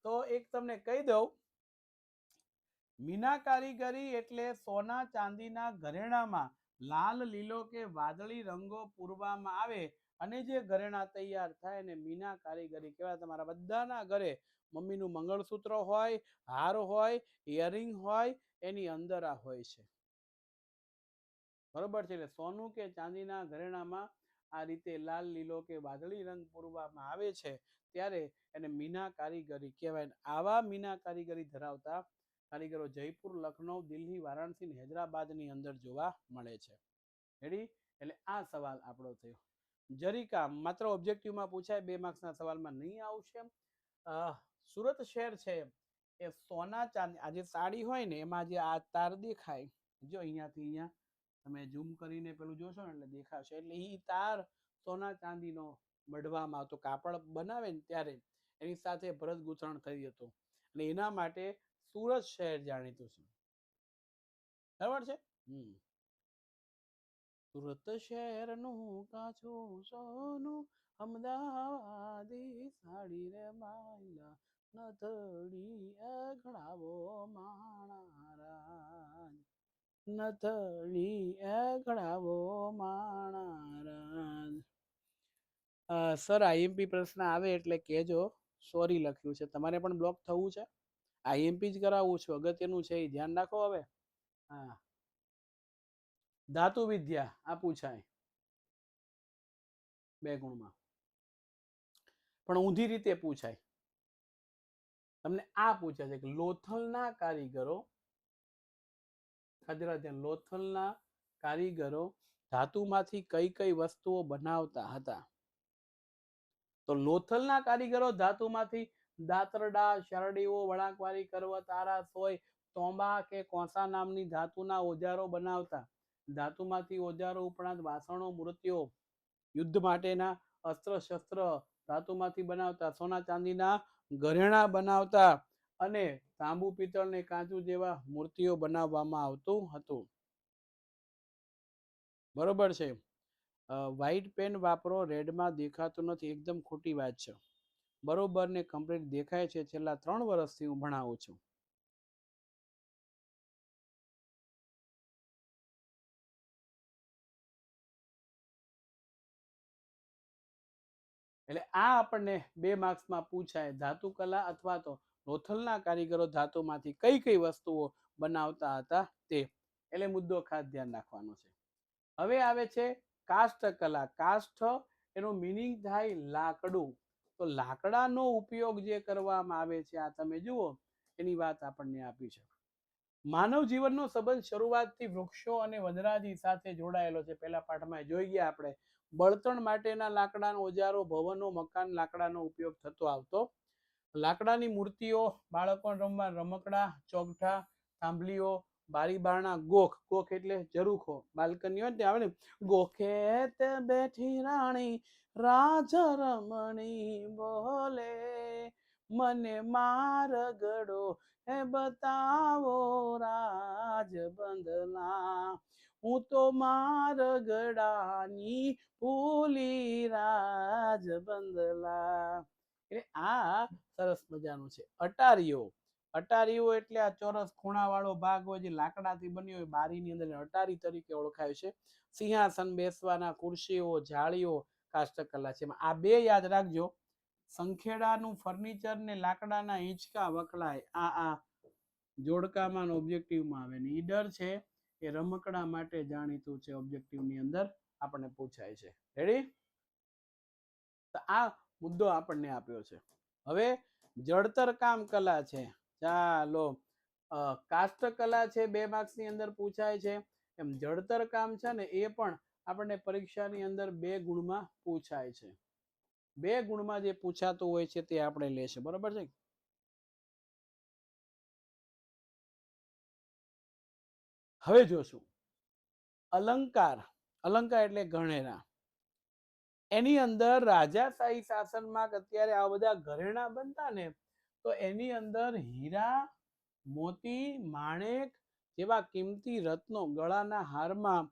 તો એક તમને કહી દઉં. મીના કારીગરી એટલે સોના ચાંદીના ઘરેણામાં લાલ, લીલો કે વાદળી રંગો પૂરવામાં આવે અને જે ઘરેણા તૈયાર થાય ને મીના કારીગરી કહેવાય. તમારા બધાના ઘરે મમ્મીનું મંગળસૂત્ર હોય, હાર હોય, ઇયરિંગ હોય, એની અંદર આ હોય છે. બરોબર છે. એટલે સોનું કે ચાંદીના ઘરેણામાં આ રીતે લાલ, લીલો કે વાદળી રંગ પૂરવામાં આવે છે ત્યારે એને મીના કારીગરી કહેવાય. આવા મીના કારીગરી ધરાવતા કારીગરો જયપુર, લખનઉ, દિલ્હી, વારાણસી અને હૈદરાબાદની અંદર જોવા મળે છે. રેડી? એટલે આ સવાલ આપણો થયો. જરીકા માત્ર ઓબ્જેક્ટિવમાં પૂછાય, 2 માર્ક્સના સવાલમાં નહીં આવશે. સુરત શહેર છે એ સોના ચાંદી, આ જે સાડી હોય ને એમાં જે આ તાર દેખાય, જો અહીંયાથી અહીંયા તમે ઝૂમ કરીને પેલું જોશો ને એટલે દેખાશે. એટલે એ તાર સોના ચાંદીનો મઢવામાં આવતો, કાપડ બનાવે ને ત્યારે એની સાથે ભરત ગૂંથણ થઈ હતું. અને એના માટે સુરત શહેર જાણીતું છે. બરાબર છે. સુરત શહેરનું કાચું સોનું, અમદાવાદી સાડી રે માયલા, નથડી ઘડાવો માણારાજ, નથડી ઘડાવો માણારાજ. સર આઈએમપી પ્રશ્ન આવે એટલે કેજો. સોરી લખ્યું છે. તમારે પણ બ્લોક થવું છે? આઈએમપી જ કરાવવું છે, અગત્યનું છે, એ ધ્યાન રાખો. હવે હા, ધાતુ વિદ્યા આ પૂછાય 2 ગુણમાં, પણ ઊંધી રીતે પૂછાય. તમને આ પૂછે છે કે લોથલના કારીગરો, લોથલના કારીગરો ધાતુમાંથી કઈ કઈ વસ્તુઓ બનાવતા હતા? તો લોથલના કારીગરો ધાતુમાંથી દાતરડા, શરડીઓ, વળાંકવાળી કરવત, આરા, સોય, તોંબા કે કોસા નામની ધાતુના ઓજારો બનાવતા. ધાતુમાંથી ઓજારો ઉપરાંત વાસણો, મૂર્તિઓ, યુદ્ધ માટેના અસ્ત્ર શસ્ત્ર ધાતુમાંથી બનાવતા. સોના ચાંદીના ઘરેણા બનાવતા અને તાંબુ, પિત્તળ ને કાચું જેવા મૂર્તિઓ બનાવવામાં આવતું હતું. બરોબર છે. વ્હાઈટ પેન વાપરો, રેડમાં દેખાતું નથી. એકદમ ખોટી વાત છે. બરોબર ને કમ્પ્લીટ દેખાય છે. છેલ્લા 3 વર્ષથી હું ભણાવું છું. એટલે આ આપણને 2 માર્ક્સમાં પૂછાય. ધાતુ કલા અથવા તો લોથલના કારીગરો ધાતુમાંથી કઈ કઈ વસ્તુઓ બનાવતા હતા તે. એટલે મુદ્દો ખાસ ધ્યાન રાખવાનો છે. હવે આવે છે કાષ્ઠ કલા. કાષ્ઠ એનો મીનિંગ થાય લાકડું. તો લાકડાનો ઉપયોગ જે કરવામાં આવે છે આ તમે જુઓ એની વાત આપણને આપી છે. માનવ જીવનનો સંબંધ શરૂઆતથી વૃક્ષો અને વનરાજી સાથે જોડાયેલો છે. પહેલા પાઠમાં જોઈ ગયા આપણે. બળતણ માટેના લાકડાના ઓજારો, ભવનો, મકાન, લાકડાનો ઉપયોગ થતો આવતો. લાકડાની મૂર્તિઓ, બાળકો રમવા રમકડા, ચોકઠા, થાંભલીઓ, બારી બારણા, ગોખ. ગોખ એટલે ઝરૂખો, બાલ્કની હોય ને આવે ને, ગોખે તે બેઠી રાણી રાજ રમણી બોલે, મને મારગડો હે બતાવો રાજ બંદલા, હું તો મારગડાની ભૂલી રાજ બંદલા. એટલે આ સરસ મજાનું છે. અટારીઓ. અટારીઓ એટલે આ ચોરસ ખૂણા વાળો ભાગ હોય જે લાકડાથી બન્યો હોય, બારીની અંદર અટારી તરીકે ઓળખાય છે. સિંહાસન બેસવાના ખુરશીઓ, જાળીઓ કાષ્ઠકલા છે. આ 2 યાદ રાખજો. સંખેડાનું ફર્નિચર ને લાકડાના હિંચકા વખણાય. આ જોડકામાં ઓબ્જેક્ટિવમાં આવે ને. ઈડર છે એ રમકડા માટે જાણીતું છે. ઓબ્જેક્ટિવની અંદર આપણને પૂછાય છે. રેડી? તો આ મુદ્દો આપણને આપ્યો છે. હવે જળતર કામ કલા છે. ચાલો, કાષ્ઠ કલા છે 2 માર્ક્સની અંદર પૂછાય છે. એમ જળતર કામ છે ને એ પણ આપણને પરીક્ષાની અંદર 2 ગુણમાં પૂછાય છે. 2 ગુણમાં જે પૂછાતું હોય છે તે આપણે લેશે. બરોબર છે? હવે જોશું અલંકાર. અલંકાર એટલે ગણેના. એની અંદર રાજાશાહી શાસનમાં અત્યારે આ બધા ઘરેણા બનતા ને, તો એની અંદર હીરા, મોતી, માણેક જેવા કિંમતી રત્નો ગળાના હારમાં,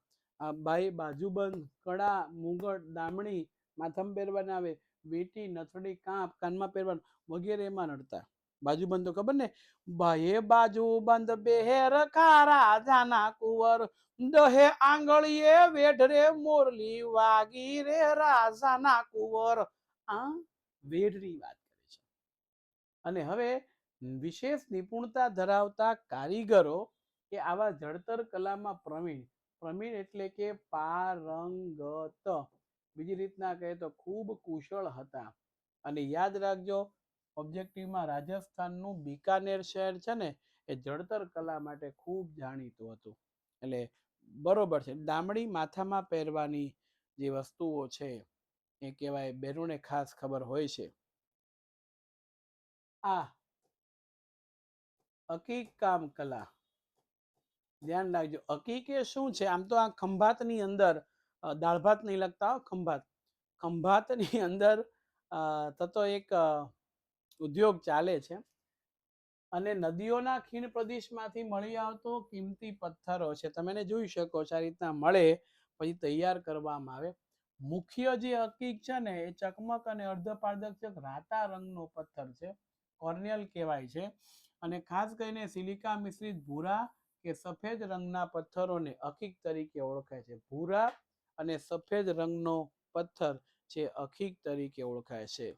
બાજુબંધ, કડા, મુગટ, દામણી, માથામાં પહેરવાના આવે, વીટી, નથડી, કાંપ, કાનમાં પહેરવાનું વગેરે એમાં નડતા. બાજુબંધ તો ખબર ને, બાહે બાજુબંધ બેહેર ખારા જાના કુંવર, દહે આંગળીએ વેઢરે મોરલી વાગી રે રાજાના કુંવર. આ વેઢની વાત કરે છે. અને હવે વિશેષ નિપુણતા ધરાવતા કારીગરો કે આવા જળતર કલામાં પ્રવીણ એટલે કે પારંગત, બીજી રીતના કહે તો ખૂબ કુશળ હતા. અને યાદ રાખજો, ઓબ્જેક્ટિવમાં રાજસ્થાનનું બીકાનેર શહેર છે ને એ જળતર કલા માટે ખૂબ જાણીતું હતું. એટલે બરોબર છે. દામડી માથામાં પહેરવાની જે વસ્તુઓ છે એ કહેવાય, બેરોને ખાસ ખબર હોય છે. આ અકીક કામ કલા, ધ્યાન રાખજો. અકીક એ શું છે? આમ તો આ ખંભાતની અંદર દાળ ભાત નહીં લગતા, ખંભાતની અંદર થતો એક ઉદ્યોગ ચાલે છે. અને નદીઓના ખીણ પ્રદેશમાંથી મળી આવતો કિંમતી પથ્થરો છે. તમે એને જોઈ શકો છો, આ રીતના મળે પછી તૈયાર કરવામાં આવે. મુખ્ય જે હકીક છે ને એ ચકમક અને અર્ધપારદર્શક રાતા રંગનો પથ્થર છે, કોર્નિયલ કહેવાય છે. અને ખાસ કરીને સિલિકા મિશ્રિત ભૂરા કે સફેદ રંગના પથ્થરોને અકીક તરીકે ઓળખાય છે. ભૂરા અને સફેદ રંગનો પથ્થર છે અકીક તરીકે ઓળખાય છે.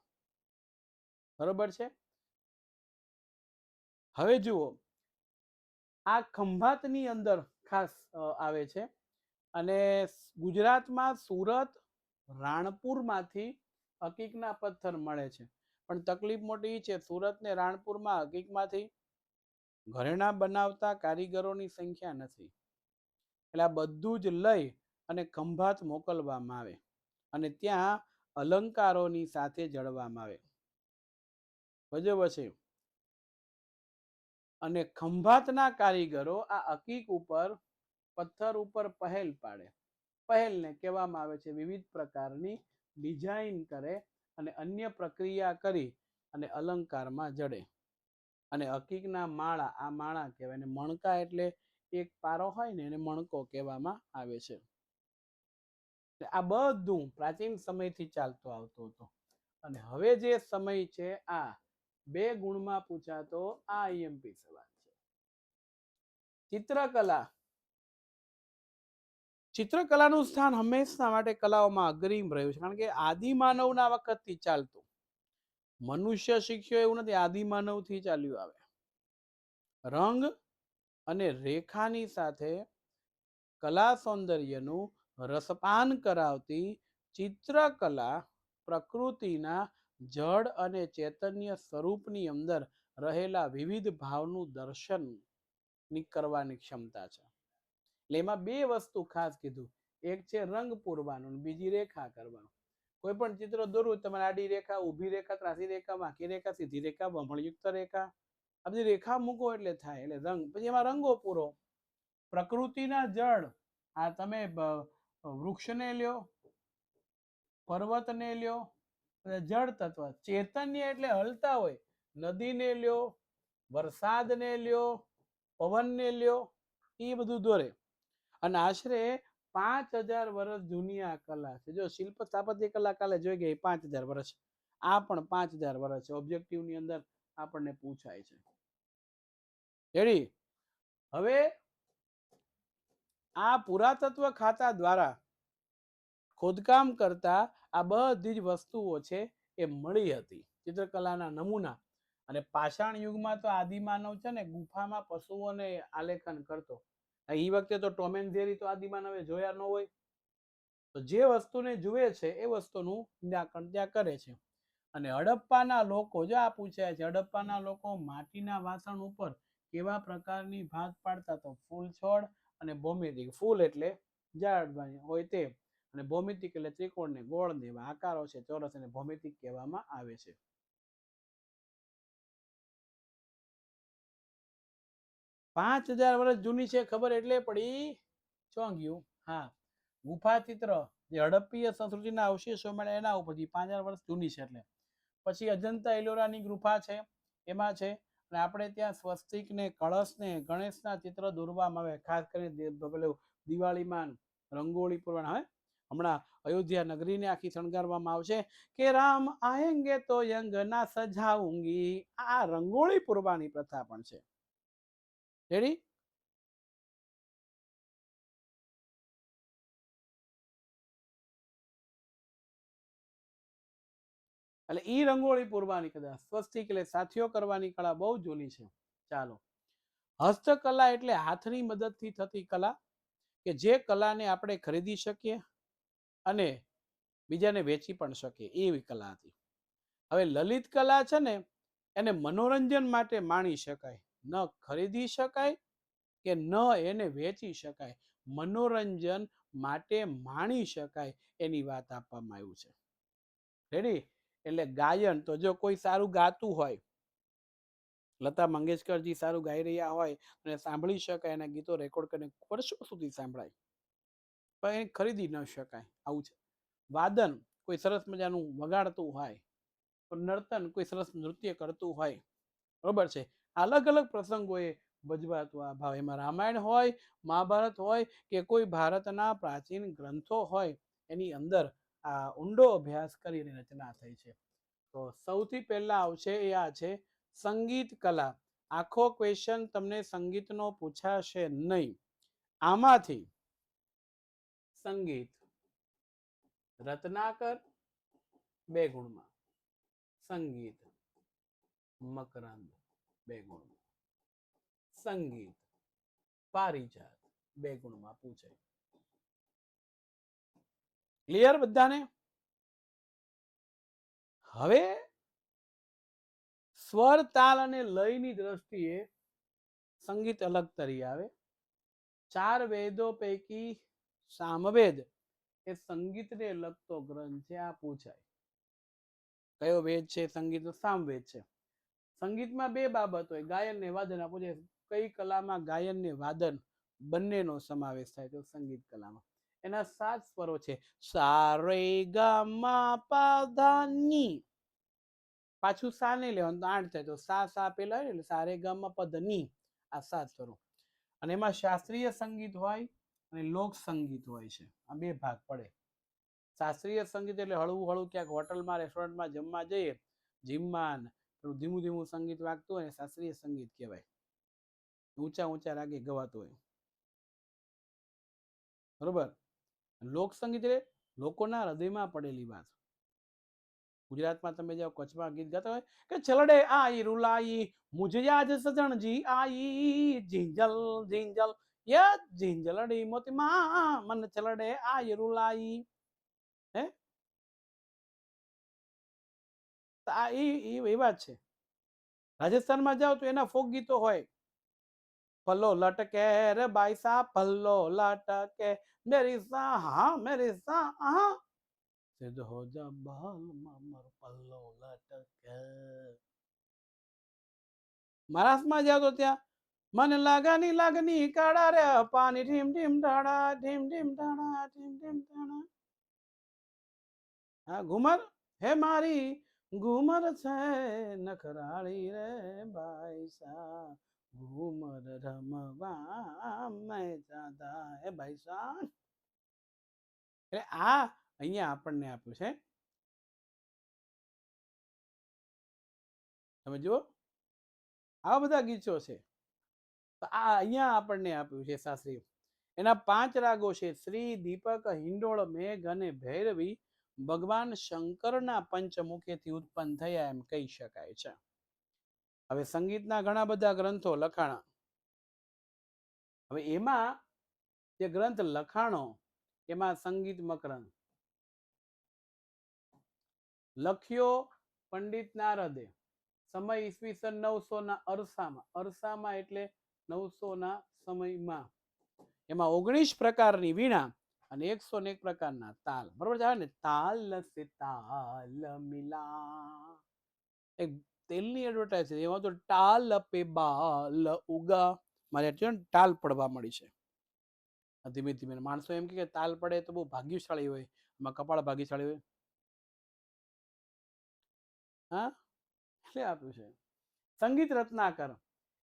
બરોબર છે? હવે જુઓ, આ ખંભાતની અંદર ખાસ આવે છે. અને ગુજરાતમાં સુરત, રાણપુરમાંથી હકીકના પથ્થર મળે છે. પણ તકલીફ મોટી છે, સુરત ને રાણપુરમાં હકીકમાંથી ઘરેણા બનાવતા કારીગરોની સંખ્યા નથી. એટલે આ બધું જ લઈ અને ખંભાત મોકલવામાં આવે અને ત્યાં અલંકારોની સાથે જડવામાં આવે. બરાબર છે? અને ખંભાતના કારીગરો આ હકીક ઉપર, પથ્થર ઉપર પહેલ પાડે. પહેલને કહેવામાં આવે છે વિવિધ પ્રકારની ડિઝાઇન કરે અને અન્ય પ્રક્રિયા કરી અને અલંકારમાં જડે. અને હકીકના માળા, આ માળા કહેવાય. અને મણકા એટલે એક પારો હોય ને એને મણકો કહેવામાં આવે છે. આ બધું પ્રાચીન સમયથી ચાલતો આવતો હતો. અને હવે જે સમય છે આ 2 ગુણમાં પૂછાતો આ આઈએમપી સવાલ છે. ચિત્રકલા. ચિત્રકલાનું સ્થાન હંમેશા માટે કલાઓમાં અગ્રીમ રહ્યું છે. કારણ કે આદિમાનવના વખતથી ચાલતું. મનુષ્ય શીખ્યો એવું નથી, આદિમાનવથી ચાલ્યું આવે. રંગ અને રેખાની સાથે કલા સૌંદર્યનું રસપાન કરાવતી ચિત્રકલા પ્રકૃતિના જડ અને ચૈતન્ય સ્વરૂપની અંદર રહેલા વિવિધ ભાવનું દર્શન કરવાની ક્ષમતા છે. એટલે એમાં 2 વસ્તુ ખાસ કીધું. એક છે રંગ પૂરવાનું, બીજી રેખા કરવાનું. કોઈ પણ ચિત્ર દોરવું, તમારે આડી રેખા, ઊભી રેખા, ત્રાસી રેખા, વાંકી રેખા, સીધી રેખા, ભમણયુક્ત રેખા, આ બધી રેખા મૂકો એટલે થાય. એટલે રંગ, પછી એમાં રંગો પૂરો. પ્રકૃતિના જળ, આ તમે વૃક્ષને લ્યો, પર્વતને લ્યો, જળ તત્વ. ચૈતન્ય એટલે હલતા હોય, નદીને લ્યો, વરસાદને લ્યો, પવનને લ્યો, એ બધું દોરે. અને આશરે 5000 વર્ષ જૂની આ કલા છે. જો શિલ્પ સ્થાપત્ય કલા કાલે જોઈ ગઈ 5000 વર્ષ, આ પણ 5000 વર્ષ છે. ઓબ્જેક્ટિવની અંદર આપણને પૂછાય છે. રેડી? હવે આ પુરાતત્વ ખાતા દ્વારા ખોદકામ કરતા આ બધી જ વસ્તુઓ છે એ મળી હતી, ચિત્રકલાના નમૂના. અને પાષાણ યુગમાં તો આદિમાનવ છે ને ગુફામાં પશુઓને આલેખન કરતો. એ વખતે તો ટોમ એન્ડ જેરી તો આદિમાનવે જોયા ન હોય. તો જે વસ્તુને જુએ છે એ વસ્તુનું નિરાકરણ ત્યાં કરે છે. અને હડપ્પાના લોકો, જો આ પૂછાય છે, હડપ્પાના લોકો માટીના વાસણ ઉપર કેવા પ્રકારની ભાત પાડતા? તો ફૂલ છોડ અને ભૌમિતિક. ફૂલ એટલે ઝાડ હોય તે, અને ભૌમિતિક એટલે ત્રિકોણ ને ગોળ ને એવા આકારો છે, ચોરસ, અને ભૌમિતિક કહેવામાં આવે છે. 5000 વર્ષ જૂની છે ખબર એટલે પડી ચોંગ્યું. હા, ગુફા ચિત્ર જે હડપ્પીય સંસ્કૃતિના અવશેષો મળ્યા એના ઉપરથી 5000 વર્ષ જૂની છે. એટલે પછી અજંતા એલોરાની ગુફા છે, એમાં છે. અને આપણે ત્યાં સ્વસ્તિક ને કળશ ને ગણેશના ચિત્ર દોરવામાં આવે, ખાસ કરીને દિવાળીમાં રંગોળી પૂરવાના હોય. હમણાં અયોધ્યા નગરીને આખી શણગારવામાં આવશે કે રામ આએંગે તો યંગના સજાઉંગી. આ રંગોળી પૂરવાની પ્રથા પણ છે. રેડી? એટલે ઈ રંગોળી પૂરવાની કદાચ સ્વસ્તિક એટલે સાથીઓ કરવાની કળા બહુ જૂની છે. ચાલો, હસ્તકલા એટલે હાથની મદદથી થતી કલા, કે જે કલાને આપણે ખરીદી શકીએ અને બીજાને વેચી પણ શકીએ, એવી કલા હતી. હવે લલિત કલા છે ને, એને મનોરંજન માટે માણી શકાય, ન ખરીદી શકાય કે ન એને વેચી શકાય. મનોરંજન માટે માણી શકાય એની વાત આપવામાં આવ્યું છે. રેડી? એટલે ગાયન, તો જો કોઈ સારું ગાતું હોય, લતા મંગેશકરજી સારું ગાઈ રહ્યા હોય અને સાંભળી શકાય, એના ગીતો રેકોર્ડ કરીને વર્ષો સુધી સાંભળાય, પણ એ ખરીદી ન શકાય, આવું છે. વાદન, કોઈ સરસ મજાનું વગાડતું હોય, નર્તન, કોઈ સરસ નૃત્ય કરતું હોય, બરોબર છે. અલગ અલગ પ્રસંગોએ ભજવાતું આ ભાવ. એમાં રામાયણ હોય, મહાભારત હોય, કે કોઈ ભારતના પ્રાચીન ગ્રંથો હોય, એની અંદર આ ઊંડો અભ્યાસ કરીને રચના થઈ છે. તો સૌથી પહેલા આવશે એ આ છે સંગીત કલા. આખો ક્વેશ્ચન તમને સંગીતનો પૂછાશે નહીં. આમાંથી સંગીત રત્નાકર 2 ગુણમાં, સંગીત મકરંદ 2 ગુણમાં, સંગીત પારિજાત 2 ગુણમાં પૂછાય. ક્લિયર બધાને? હવે સ્વર, તાલ અને લયની દ્રષ્ટિએ સંગીત અલગ તરી આવે. 4 વેદો પૈકી સામવેદ એ સંગીતને લગતો ગ્રંથ છે. આ પૂછાય કયો વેદ છે સંગીત? સામવેદ છે. સંગીતમાં 2 બાબત હોય, ગાયન ને વાદન. આ પૂછે કઈ કલામાં ગાયન ને વાદન બંનેનો સમાવેશ થાય? તો સંગીત કલામાં. એના 7 સ્વરો છે, સા રે ગા મા પા ધા ની. પાછું સા નહીં લેવાનું, તો 8 થાય. તો સા સા પેલા હોય એટલે સા રે ગા મા પા ધા ની. આ 7 સ્વરો. અને એમાં શાસ્ત્રીય સંગીત હોય અને લોક સંગીત હોય છે. આ 2 ભાગ પડે. શાસ્ત્રીય સંગીત એટલે હળવું હળવું ક્યાંક હોટલમાં, રેસ્ટોરન્ટમાં જમવા જઈએ, જીમમાં ધીમું ધીમું સંગીત વાગતું હોય, શાસ્ત્રીય સંગીત કહેવાય. ઊંચા ઊંચા રાગે ગવાતું હોય, બરોબર. લોક સંગીત એટલે લોકોના હૃદયમાં પડેલી વાત. ગુજરાતમાં તમે જાઓ, કચ્છમાં ગીત ગાતા હોય કે છલડે આઈ રૂલાઈ મુझे आज सजणजी आई जिंजल जिंजल યા जिंजलड़ी મોતી માં મન છલડે આઈ રૂલાઈ. હે, આ એ વાત છે. રાજસ્થાનમાં જાઓ તો એના ફોક ગીતો હોય, પલ્લો લટકે રે બાઈસા પલ્લો લટકે મેરી સા હા મેરી સા હા સિદ્ધ હો જા બાલ મામર પલ્લો લટકે. મહારાષ્ટ્રમાં જાઓ તો ત્યાં મને લાગાની લાગની કાળા રે પાણી ઢીમ ઢીમ ઢાળા ઢીમ ઢીમ ઢાળા ઢીમ ઢીમ ઢાળા. હા, ઘુમર હે મારી ઘુમર છે નખરાળી રે બાઈસા ઘુમર રમવા મેં જાતા હે બાઈસા. એટલે આ અહીંયા આપણને આપ્યું છે. તમે જુઓ, આવા બધા ગીતો છે. તો આ અહીંયા આપણને આપ્યું છે શાસ્ત્રી. એના 5 રાગો છે, શ્રી, દીપક, હિંડોળ, મેઘ અને ભૈરવી. ભગવાન શંકરના પંચમુખેથી ઉત્પન્ન થયા એમ કહી શકાય છે. હવે સંગીતના ઘણા બધા ગ્રંથો લખાણા. હવે એમાં જે ગ્રંથ લખાણો એમાં સંગીત મકરંદ લખ્યો પંડિત નારદે, સમય ઈસવીસન 900 અરસામાં એટલે 900 સમયમાં. એમાં 19 પ્રકારની વીણા અને 101 પ્રકારના તાલ. બરોબર છે ને? તાલ સે તાલ મિલા, એક તેલની એડવર્ટાઇઝ છે એમાં તો ટાલ પે બાલ ઉગા, મારે ટાલ પડવા મળી છે. ધીમે ધીમે માણસો એમ કે તાલ પડે તો બહુ ભાગ્યશાળી હોય, એમાં કપાળ ભાગ્યશાળી હોય. હા, એટલે આપ્યું છે. સંગીત રત્નાકર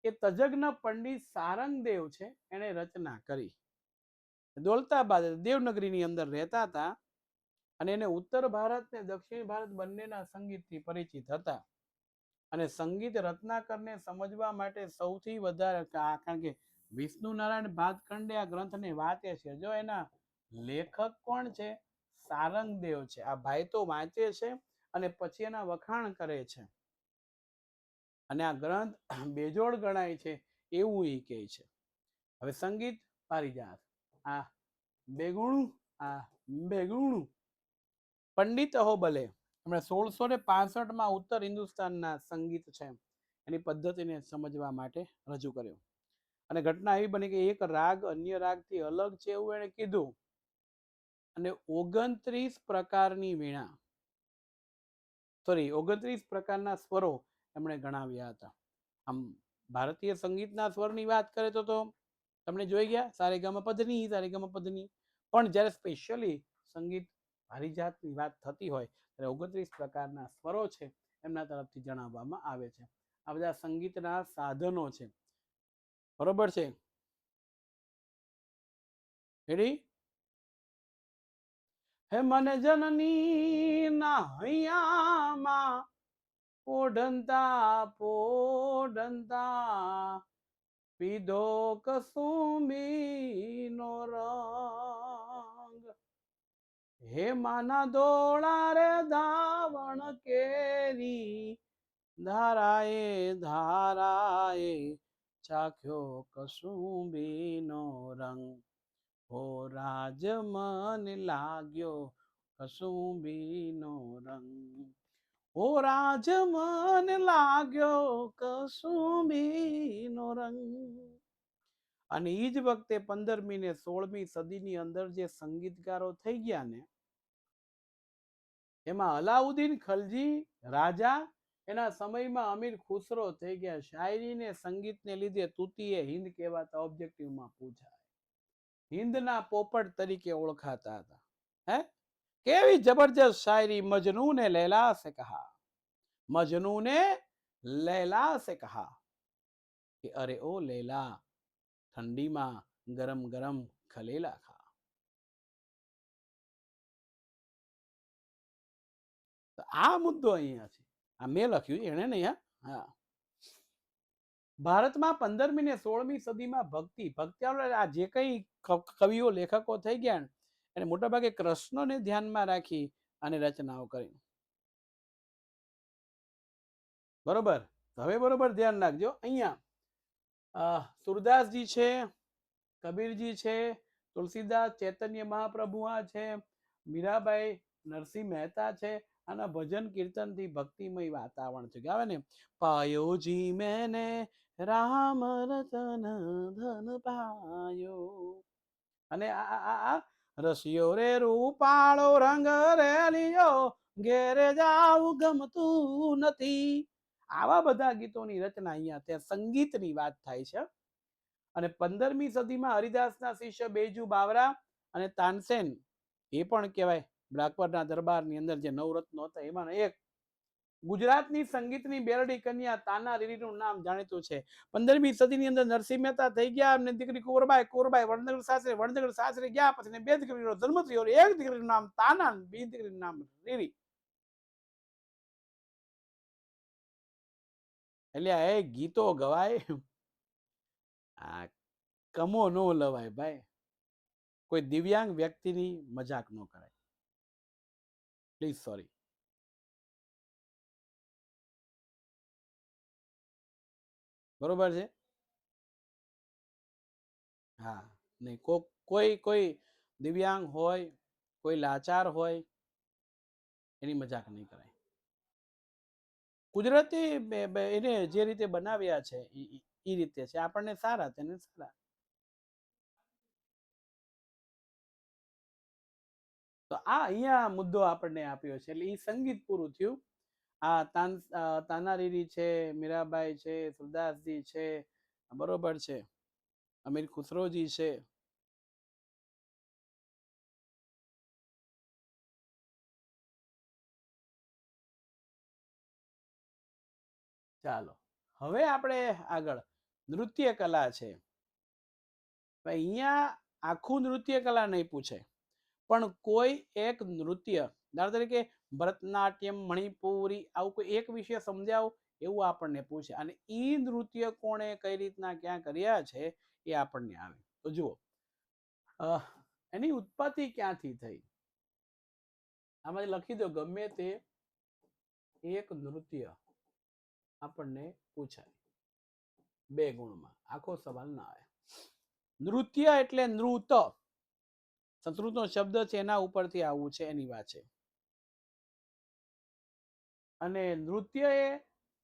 એ તજજ્ઞ પંડિત સારંગદેવ છે, એને રચના કરી. દોલતાબાદ દેવનગરીની અંદર રહેતા હતા અને એને ઉત્તર ભારત ને દક્ષિણ ભારત બંનેના સંગીતથી પરિચિત હતા. અને સંગીત રત્નાકરને સમજવા માટે સૌથી વધારે, કારણ કે વિષ્ણુ નારાયણ ભાતખંડે આ ગ્રંથને વાંચે છે. જો એના લેખક કોણ છે? સારંગદેવ છે. આ ભાઈ તો વાંચે છે અને પછી એના વખાણ કરે છે. અને આ ગ્રંથ બેજોડ ગણાય છે એવું એ કહે છે. હવે સંગીત પારિજાત, આ બેગુણું, આ બેગુણું. પંડિત અહોબલે હમણાં 1665 ઉત્તર હિન્દુસ્તાનના સંગીત છે એની પદ્ધતિને સમજવા માટે રજૂ કર્યો. અને ઘટના એવી બની કે એક રાગ અન્ય રાગથી અલગ છે એવું એને કીધું. અને 29 પ્રકારની વીણા, 29 પ્રકારના સ્વરો એમણે ગણાવ્યા હતા. આમ ભારતીય સંગીતના સ્વરની વાત કરે તો તમને જોઈ ગયા સારેગામા પધની, સારેગામા પધની. પણ જ્યારે સ્પેશિયલી સંગીત પારિજાતની વાત થતી હોય ત્યારે 29 પ્રકારના સ્વરો છે એમના તરફથી જણાવવામાં આવે છે. આ બધા સંગીતના સાધનો છે. બરોબર છે? રેડી? હે મને જનની ના હૈયામાં પોઢંતા પોઢંતા પીધો કસુંબીનો રંગ. હે માના દોળા રે ધાવણ કેરી ધારાએ ધારાએ ચાખ્યો કસુંબીનો રંગ. હો રાજ મને લાગ્યો કસુંબીનો રંગ. હો રાજ મને લાગ્યો કસુંબીનો રંગ. અને એ જ વખતે 15મી ને 16મી સદીની અંદર જે સંગીતકારો થઈ ગયા ને એમાં અલાઉદ્દીન ખલજી રાજા, એના સમયમાં અમીર ખુસરો થઈ ગયા. શાયરી ને સંગીતને લીધે તૂતીએ હિન્દ કહેવાતા ઓબ્જેક્ટિવમાં પૂછાય. હિન્દના પોપટ તરીકે ઓળખાતા હતા. હે કેવી જબરજસ્ત શાયરી. મજનू ने लैला से कहा, मजनू ने लैला से कहा कि अरे ओ लैला ઠંડીમાં ગરમ ગરમ ખલેલા ખા. આ મુદ્દો અહીંયા છે. આ મેં લખ્યું એને નહીં. હા, ભારતમાં 15મી ને 16મી સદીમાં ભક્તિ આ જે કઈ કવિઓ લેખકો થઈ ગયા એને મોટાભાગે કૃષ્ણને ધ્યાનમાં રાખી અને રચનાઓ કરી. બરોબર? હવે બરોબર ધ્યાન રાખજો. અહીંયા સુરદાસજી છે, કબીરજી છે, તુલસીદાસ ચૈતન્ય મહાપ્રભુઆ છે, મીરાબાઈ નરસિંહ મહેતા છે. આના ભજન કીર્તન થી ભક્તિમય વાતાવરણ છે. આવે ને પાયોજી મેને રામ રતન ધન પાયો. અને આ રસિયો રે રૂપાળો રંગ રેલિયો ઘેરે જાવું ગમતું નથી. આવા બધા ગીતોની રચના અહીંયા ત્યાં સંગીતની વાત થાય છે. અને 15મી સદીમાં હરિદાસના શિષ્ય બેજુ બાવરા અને તાનસેન, એ પણ કહેવાય બ્લાકપરના દરબારની અંદર જે નવરત્નો હતા એમાં એક. ગુજરાતની સંગીતની બેરડી કન્યા તાના રીરીનું નામ જાણીતું છે. 15મી સદીની અંદર નરસિંહ મહેતા થઈ ગયા અને દીકરી કુંવરબાઈ, વડનગર સાસરે ગયા. પછી બે દીકરીનો જન્મ થયો. એક દીકરીનું નામ તાના, બીજી દીકરીનું નામ રીરી. એટલે એ ગીતો ગવાય, આ કમો નો લવાય ભાઈ. કોઈ દિવ્યાંગ વ્યક્તિની મજાક ન કરાય. Please sorry. બરોબર છે? હા, નહીં કોઈ કોઈ દિવ્યાંગ હોય, કોઈ લાચાર હોય, એની મજાક નહીં કરાય. કુદરતી એને જે રીતે બનાવ્યા છે એ રીતે છે, આપણને સારા તેને સારા. તો આ અહીંયા મુદ્દો આપણને આપ્યો છે, એટલે એ સંગીત પૂરું થયું. આ તાનારીરી છે, મીરાબાઈ છે, સુરદાસજી છે, બરોબર છે, અમીર ખુસરોજી છે. ચાલો હવે આપણે આગળ નૃત્ય કલા છે. અહીંયા આખું નૃત્ય કલા નહીં પૂછે, પણ કોઈ એક નૃત્ય, દાખલા તરીકે ભરતનાટ્યમ, મણિપુરી, આવું કોઈ એક વિષય સમજાવો એવું આપણને પૂછે, અને ઈ નૃત્ય કોણે કઈ રીતના ક્યાં કર્યા છે એ આપણને આવે. તો જુઓ એની ઉત્પત્તિ ક્યાંથી થઈ, આમાં લખી દો ગમે તે એક નૃત્ય આપણને પૂછાય 2 ગુણમાં, આખો સવાલ ના આવે. નૃત્ય એટલે નૃત, સંસ્કૃતનો શબ્દ છે, એના ઉપરથી આવવું છે, એની વાત છે. અને નૃત્ય એ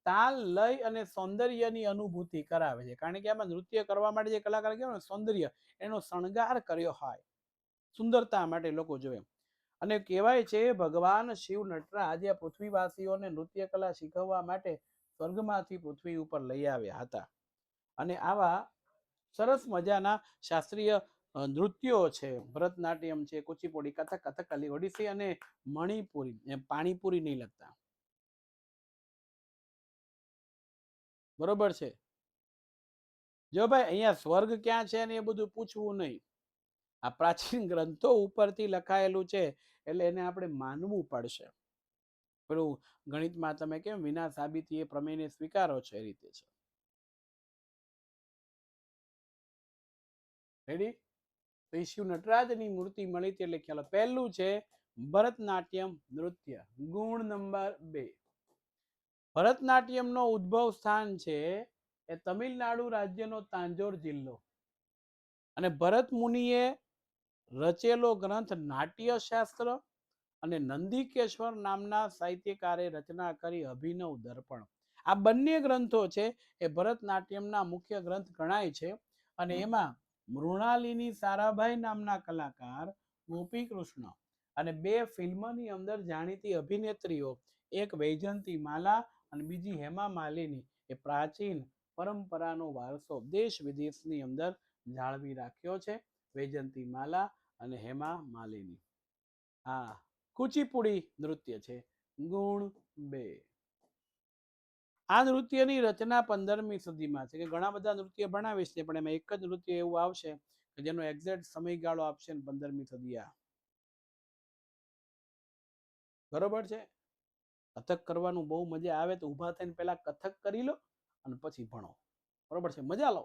તાલ, લય અને સૌંદર્યની અનુભૂતિ કરાવે છે, કારણ કે આમાં નૃત્ય કરવા માટે જે કલાકાર કહેવાય ને સૌંદર્ય, એનો શણગાર કર્યો હોય, સુંદરતા માટે લોકો જોવે. અને કહેવાય છે ભગવાન શિવ નટરાજ આ પૃથ્વીવાસીઓને નૃત્ય કલા શીખવવા માટે સ્વર્ગમાંથી પૃથ્વી ઉપર લઈ આવ્યા હતા. અને આવા સરસ મજાના શાસ્ત્રીય નૃત્યો છે, ભરતનાટ્યમ છે, કુચીપુડી, કથક, કથકલી, ઓડિસી અને મણિપુરી. પાણીપુરી નહીં લગતા, બરોબર છે. જો ભાઈ અહીંયા સ્વર્ગ ક્યાં છે ને એ બધું પૂછવું નહીં, આ પ્રાચીન ગ્રંથો ઉપરથી લખાયેલું છે, એટલે એને આપણે માનવું પડશે. પેલું ગણિતમાં તમે કેમ વિના સાબિતી એ પ્રમેયને સ્વીકારો છો, એ રીતે છે. રેડી? તો શિવ નટરાજની મૂર્તિ મળી હતી એટલે ખ્યાલ. પહેલું છે ભરતનાટ્યમ નૃત્ય, ગુણ નંબર 2. ભરતનાટ્યમનો ઉદ્ભવ સ્થાન છે એ તમિલનાડુ રાજ્યનો તાંજોર જિલ્લો. અને ભરત મુનિએ રચેલો ગ્રંથ નાટ્યશાસ્ત્ર અને નંદિકેશ્વર નામના સાહિત્યકારે રચના કરી અભિનવ દર્પણ. આ બંને ગ્રંથો છે એ ભરતનાટ્યમના મુખ્ય ગ્રંથ ગણાય છે. અને એમાં મૃણાલિની સારાભાઈ નામના કલાકાર, ગોપી કૃષ્ણ અને 2 ફિલ્મની અંદર જાણીતી અભિનેત્રીઓ, એક વૈજયંતી માલા અને બીજી હેમા માલિની, એ પ્રાચીન પરંપરાનો વારસો દેશ વિદેશની અંદર જાળવી રાખ્યો છે. વૈજયંતી માલા અને હેમા માલિની. હા, કુચીપુડી નૃત્ય છે, ગુણ 2. આ નૃત્યની રચના 15મી સદીમાં છે, કે ઘણા બધા નૃત્ય બનાવીશ છે, પણ એમાં એક જ નૃત્ય એવું આવશે કે જેનો એક્ઝેક્ટ સમયગાળો આપશે 15મી સદી. બરોબર છે. કથક કરવાનું બહુ મજા આવે, તો ઊભા થઈને પહેલા કથક કરી લો અને પછી ભણો, બરોબર છે, મજા લો.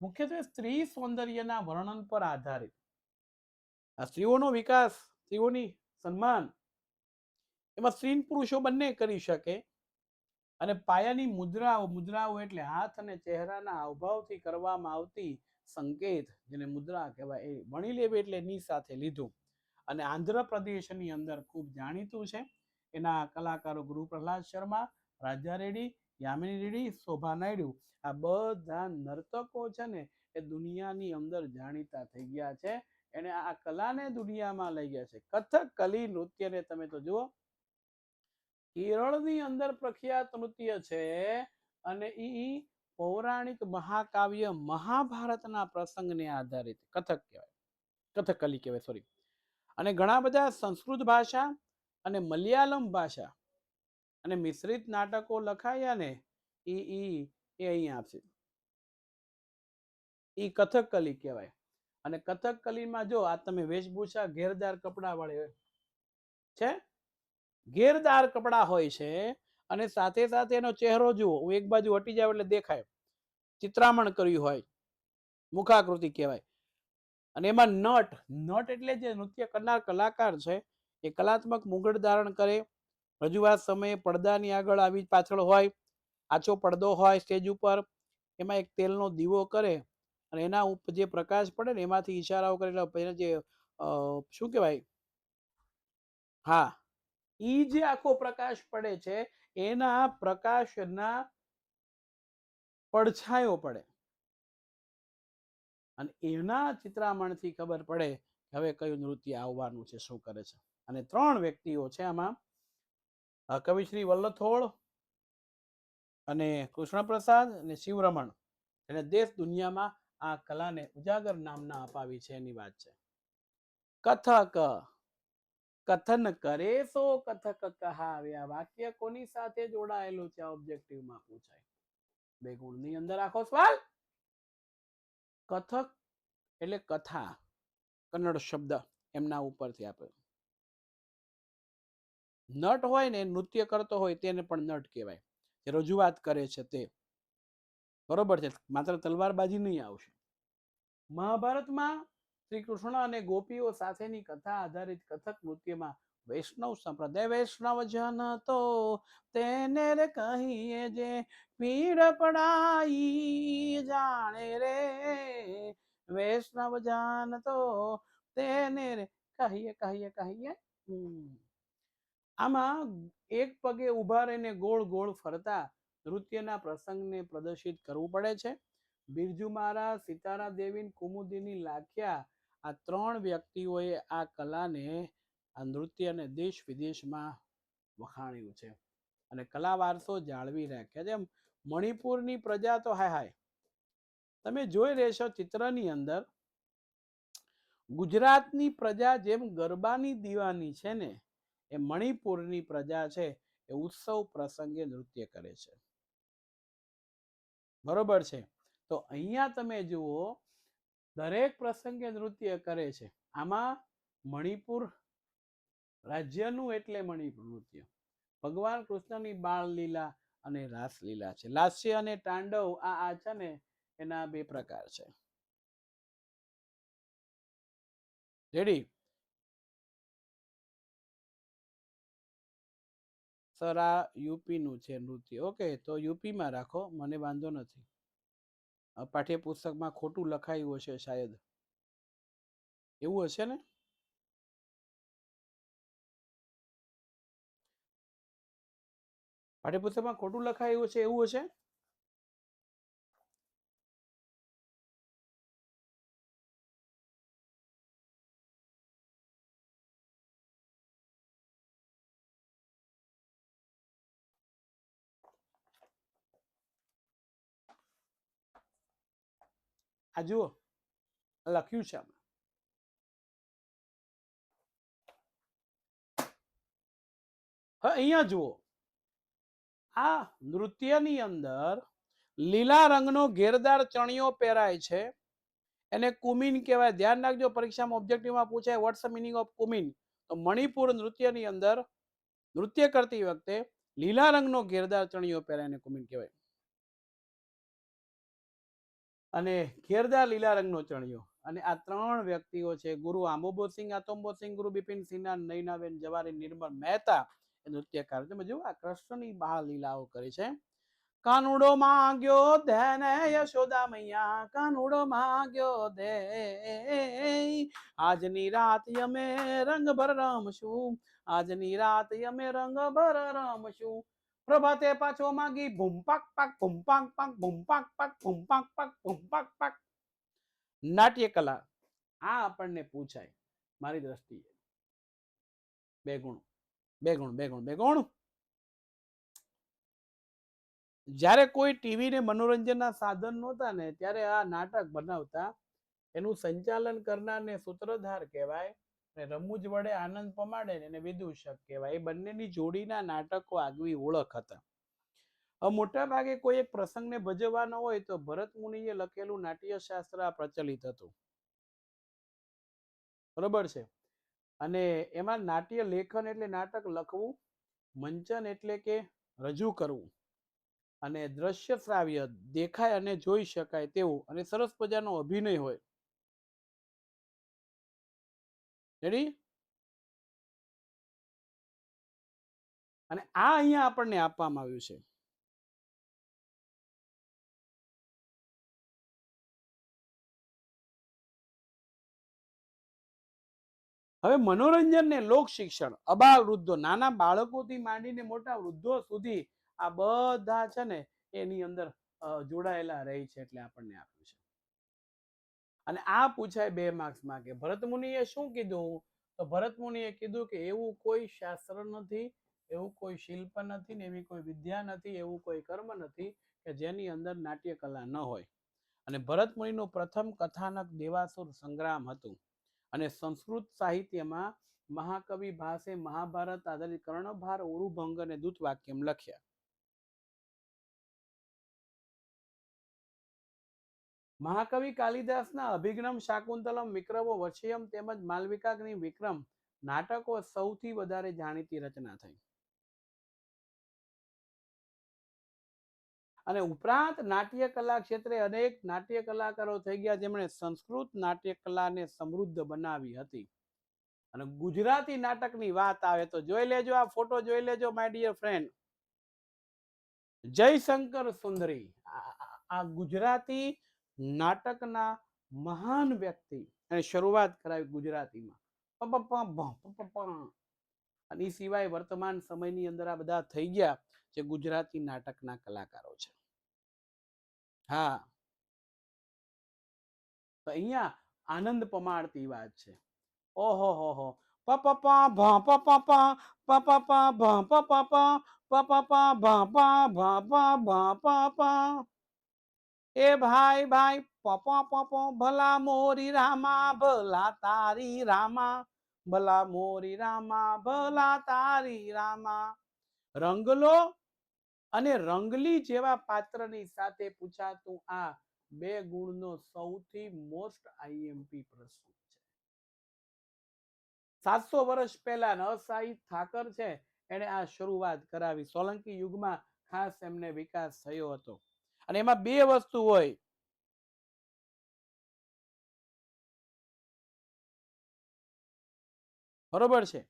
મુખ્યત્વે સ્ત્રી સૌંદર્યના વર્ણન પર આધારિત આ સ્ત્રીઓનો વિકાસ, સ્ત્રીઓની સન્માન, એમાં સ્ત્રી પુરુષો બંને કરી શકે. અને પાયાની મુદ્રાઓ એટલે હાથ અને ચહેરાના હાવભાવથી કરવામાં આવતી સંકેત, જેને મુદ્રા કહેવાય, એ વણી લેવી એટલે ની સાથે લીધું. અને આંધ્રપ્રદેશની અંદર ખૂબ જાણીતું છે. એના કલાકારો ગુરુ પ્રહલાદ શર્મા, રાજા રેડ્ડી, યામિની રેડ્ડી, શોભા નાયડુ, આ બધા નર્તકો છે ને એ દુનિયાની અંદર જાણીતા થઈ ગયા છે. એને આ કલાને દુનિયામાં લઈ ગયા છે. કથકલી નૃત્યને તમે તો જુઓ, કેરળની અંદર પ્રખ્યાત નૃત્ય છે, અને ઈ પૌરાણિક મહાકાવ્ય મહાભારતના પ્રસંગને આધારિત કથક કહેવાય, કથકલી કહેવાય, સોરી. અને ઘણા બધા સંસ્કૃત ભાષા અને મલયાલમ ભાષા અને મિશ્રિત નાટકો લખાયા ને એ અહીંયા આપશે, એ કથકલી કહેવાય. અને કથકલીમાં જો આ તમે વેશભૂષા ઘેરદાર કપડા વાળી છે, ઘેરદાર કપડા હોય છે, અને સાથે સાથે એનો ચહેરો જુઓ, એક બાજુ હટી જાવ એટલે દેખાય, ચિત્રામણ કર્યું હોય, મુખાકૃતિ કહેવાય. અને એમાં નટ એટલે જે નૃત્ય કરનાર કલાકાર છે એ કલાત્મક મુગટ ધારણ કરે, રજૂઆત સમયે પડદાની આગળ આવી પાછળ હોય, આછો પડદો હોય સ્ટેજ ઉપર, એમાં એક તેલનો દીવો કરે અને એના ઉપર જે પ્રકાશ પડે ને એમાંથી ઈશારાઓ કરેલા જે શું કહેવાય, હા, ઈ જે આખો પ્રકાશ પડે છે એના પ્રકાશના પડછાયો પડે અને એના ચિત્રામણથી ખબર પડે કે હવે કયું નૃત્ય આવવાનું છે, શું કરે છે. અને 3 વ્યક્તિઓ છે આમાં, કવિશ્રી વલ્લથોળ અને કૃષ્ણપ્રસાદ અને શિવરમણ, એને દેશ દુનિયામાં આ કલાને ઉજાગર નામના અપાવી છે એની વાત છે. કથક, કથન કરે સો કથક કહાવે. આ વાક્ય કોની સાથે જોડાયેલું છે ઓબ્જેક્ટિવમાં પૂછાય. 2 ગુણની અંદર આખો સવાલ. કથક એટલે કથા, કન્નડ શબ્દ એમના ઉપરથી આપે. નટ હોય ને, નૃત્ય કરતો હોય તેને પણ નટ કહેવાય, જે રજૂઆત કરે છે તે. બરોબર છે, માત્ર તલવારબાજી નહીં આવશે. મહાભારતમાં શ્રી કૃષ્ણ અને ગોપીઓ સાથેની કથા આધારિત કથક નૃત્યમાં વૈષ્ણવ સંપ્રદાય, વૈષ્ણવ જન તો તેને રે કહીએ જે પીડ પડાઈ જાણે રે, વૈષ્ણવ જન તો તેને રે કહીએ કહીએ કહીએ. આમાં એક પગે ઊભા રહીને ગોળ ગોળ ફરતા નૃત્યના પ્રસંગને પ્રદર્શિત કરવું પડે છે. બિરજુ મહારાજ, સીતારા દેવી, કુમુદિની લાખ્યા, આ 3 વ્યક્તિઓએ આ કલાને, આ નૃત્યને દેશ વિદેશમાં વખાણ્યું છે અને કલા વારસો જાળવી રાખ્યા. જેમ મણિપુરની પ્રજા તો હાય હાય, તમે જોઈ રહેશો ચિત્રની અંદર, ગુજરાતની પ્રજા જેમ ગરબાની દીવાની છે ને, એ મણિપુરની પ્રજા છે એ ઉત્સવ પ્રસંગે નૃત્ય કરે છે. બરોબર છે. તો અહીંયા તમે જુઓ, દરેક પ્રસંગે નૃત્ય કરે છે. આમાં મણિપુર રાજ્યનું એટલે મણિપુર નૃત્ય, ભગવાન કૃષ્ણની બાળ લીલા અને રાસલીલા છે. લાસ્ય અને તાંડવ આ છે ને એના 2 પ્રકાર છે. રેડી? સર આ યુપી નું છે નૃત્ય. ઓકે, તો યુપીમાં રાખો, મને વાંધો નથી. પાઠ્યપુસ્તકમાં ખોટું લખાયું હશે શાયદ, એવું હશે ને? પાઠ્યપુસ્તકમાં ખોટું લખાયું હશે, એવું હશે? આ જુઓ લખ્યું છે. હવે અહીંયા જુઓ, આ નૃત્યની અંદર લીલા રંગનો ઘેરદાર ચણિયો પહેરાય છે, એને કુમીન કહેવાય. ધ્યાન રાખજો, પરીક્ષામાં ઓબ્જેક્ટિવમાં પૂછાય વોટ્સ ધ મીનિંગ ઓફ કુમીન. તો મણિપુર નૃત્યની અંદર નૃત્ય કરતી વખતે લીલા રંગનો ઘેરદાર ચણિયો પહેરાય, એને કુમીન કહેવાય. અને ઘેરદાર લીલા રંગનો ચણિયો. અને આ 3 વ્યક્તિઓ છે, ગુરુ આંબોબોસિંહ, આતોમ્બોસિંહ, ગુરુ બિપિન સિન્હા, નૈનાબેન જવારી, નિર્મળ મહેતા, એ નૃત્યકાર. તમે જુઓ આ કૃષ્ણની બાળ લીલાઓ કરી છે. કાનુડો માંગ્યો ધેને યશોદા મૈયા, કાનુડો માંગ્યો દે, આજની રાત અમે રંગ ભર રમશું, આજની રાત અમે રંગ ભર રમશું. પ્રભાતે પાછો માંગી ભૂમ પાક પાક ભૂમ પાક પાક ભૂમ પાક પાક ભૂમ પાક પાક ભૂમ પાક પાક. નાટ્ય કલા આ આપણને પૂછાય મારી દ્રષ્ટિએ. 2 ગુણ, 2 ગુણ, 2 ગુણ, 2 ગુણ. જ્યારે કોઈ ટીવી ને મનોરંજનના સાધન નહોતા ને, ત્યારે આ નાટક બનાવતા. એનું સંચાલન કરનારને સૂત્રધાર કહેવાય, અને રમૂજ વડે આનંદ પમાડે ને એને વિદૂષક કહેવાય. એ બંનેની જોડીના નાટકો આગવી ઓળખ હતા. મોટા ભાગે કોઈ એક પ્રસંગને ભજવવાનો હોય તો ભરત મુનિએ લખેલું નાટ્યશાસ્ત્ર પ્રચલિત હતું. બરોબર છે. અને એમાં નાટ્ય લેખન એટલે નાટક લખવું, મંચન એટલે કે રજૂ કરવું, અને દ્રશ્ય શ્રાવ્ય દેખાય અને જોઈ શકાય તેવું, અને સરસ મજાનો અભિનય હોય. રેડી? અને આ અહીંયા આપણને આપવામાં આવ્યું છે. હવે મનોરંજન ને લોક શિક્ષણ, અબાલ વૃદ્ધો, નાના બાળકોથી માંડીને મોટા વૃદ્ધો સુધી આ બધા છે ને એની અંદર જોડાયેલા રહી છે, એટલે આપણને આપ્યું છે. અને આ પૂછાય 2 માર્ક્સમાં કે ભરત મુનિએ શું કીધું? તો ભરત મુનિએ કીધું કે એવું કોઈ શાસ્ત્ર નથી, એવું કોઈ શિલ્પ નથી, ને એવી કોઈ વિદ્યા નથી, એવું કોઈ કર્મ નથી કે જેની અંદર નાટ્ય કલા ન હોય. અને ભરત મુનિનું પ્રથમ કથાનક દેવાસુર સંગ્રામ હતું. અને સંસ્કૃત સાહિત્યમાં મહાકવિ ભાસે મહાભારત આધારિત કર્ણભાર, ઉરુભંગ અને દૂતવાક્યમ લખ્યા. મહાકવિ કાલિદાસના અભિગ્નમ, શાકુંતલમ, વિક્રમો વશ્યમ તેમજ માલવિકાગ્નિ વિક્રમ નાટકો સૌથી વધારે જાણીતી રચના થઈ. અને ઉપરાંત નાટ્ય કલા ક્ષેત્રે અનેક નાટ્ય કલાકારો થઈ ગયા જેમણે સંસ્કૃત નાટ્ય કલાને સમૃદ્ધ બનાવી હતી. અને ગુજરાતી નાટકની વાત આવે તો જોઈ લેજો, આ ફોટો જોઈ લેજો માય ડિયર ફ્રેન્ડ. જયશંકર સુંદરી આ ગુજરાતી નાટકના મહાન વ્યક્તિ અને શરૂઆત કરાવી ગુજરાતીમાં. અને એ સિવાય વર્તમાન સમયની અંદર આ બધા થઈ ગયા જે ગુજરાતી નાટકના કલાકારો છે. હા, તો અહીંયા આનંદ પમાડતી વાત છે. ઓહો હો હો, પ પ પ ભ પ પ પ પ પ પ ભ પ પ પ પ પ પ ભ પ ભ પ ભ પ પ. એ ભાઈ ભાઈ પપ પપ ભલા મોરી રામા, ભલા તારી રામા, ભલા મોરી રામા, ભલા તારી રામા. રંગલો અને રંગલી જેવા પાત્રની સાથે પૂછાતું આ 2 ગુણનો સૌથી મોસ્ટ આઈએમપી પ્રશ્ન છે. 700 વર્ષ પહેલા નરસાઈ ઠાકર છે એને આ શરૂઆત કરાવી. સોલંકી યુગમાં ખાસ એમને વિકાસ થયો હતો. અને એમાં 2 વસ્તુ હોય. બરોબર છે?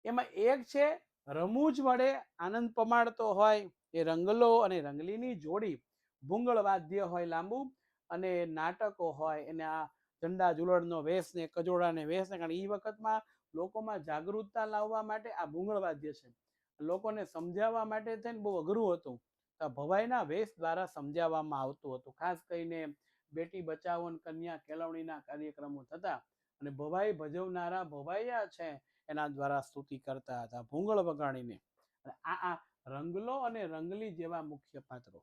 એમાં એક છે રમૂજ વડે આનંદ પમાડતો હોય એ રંગલો અને રંગલીની જોડી, ભૂંગળ વાદ્ય હોય લાંબુ, અને નાટકો હોય એને આ ઝંડા ઝુલડનો વેશ ને કજોડાને વેશ ને, કારણ એ વખતમાં લોકોમાં જાગૃતતા લાવવા માટે આ ભૂંગળ વાદ્ય છે. લોકોને સમજાવવા માટે થઈને બહુ અઘરું હતું. ભવાઈના વેશ દ્વારા સમજાવવામાં આવતું હતું. ખાસ કરીને બેટી બચાવો અને કન્યા કેળવણીના કાર્યક્રમો થતા અને ભવાઈ ભજવનારા ભવાઈયા છે એના દ્વારા સ્તુતિ કરતા હતા ભૂંગળ વગાડીને. આ રંગલો અને રંગલી જેવા મુખ્ય પાત્રો,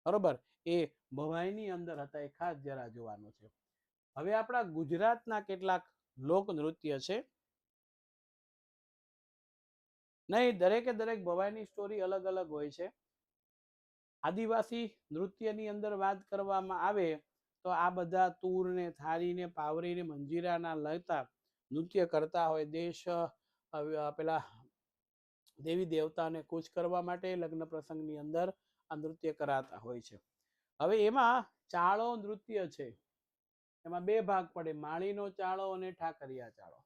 બરોબર, એ ભવાઈની અંદર હતા. એ ખાસ જરા જોવાનું છે. હવે આપણા ગુજરાતના કેટલાક લોક નૃત્ય છે. નહીં, દરેકે દરેક ભવાઈની સ્ટોરી અલગ અલગ હોય છે. આદિવાસી નૃત્યની અંદર વાત કરવામાં આવે તો આ બધા તૂર ને થાળી ને પાવરી ને મંજીરાના લતા નૃત્ય કરતા હોય. દેશ પેલા દેવી દેવતાને ખુશ કરવા માટે લગ્ન પ્રસંગની અંદર આ નૃત્ય કરાતા હોય છે. હવે એમાં ચાળો નૃત્ય છે, એમાં 2 ભાગ પડે, માળીનો ચાળો અને ઠાકરિયા ચાળો.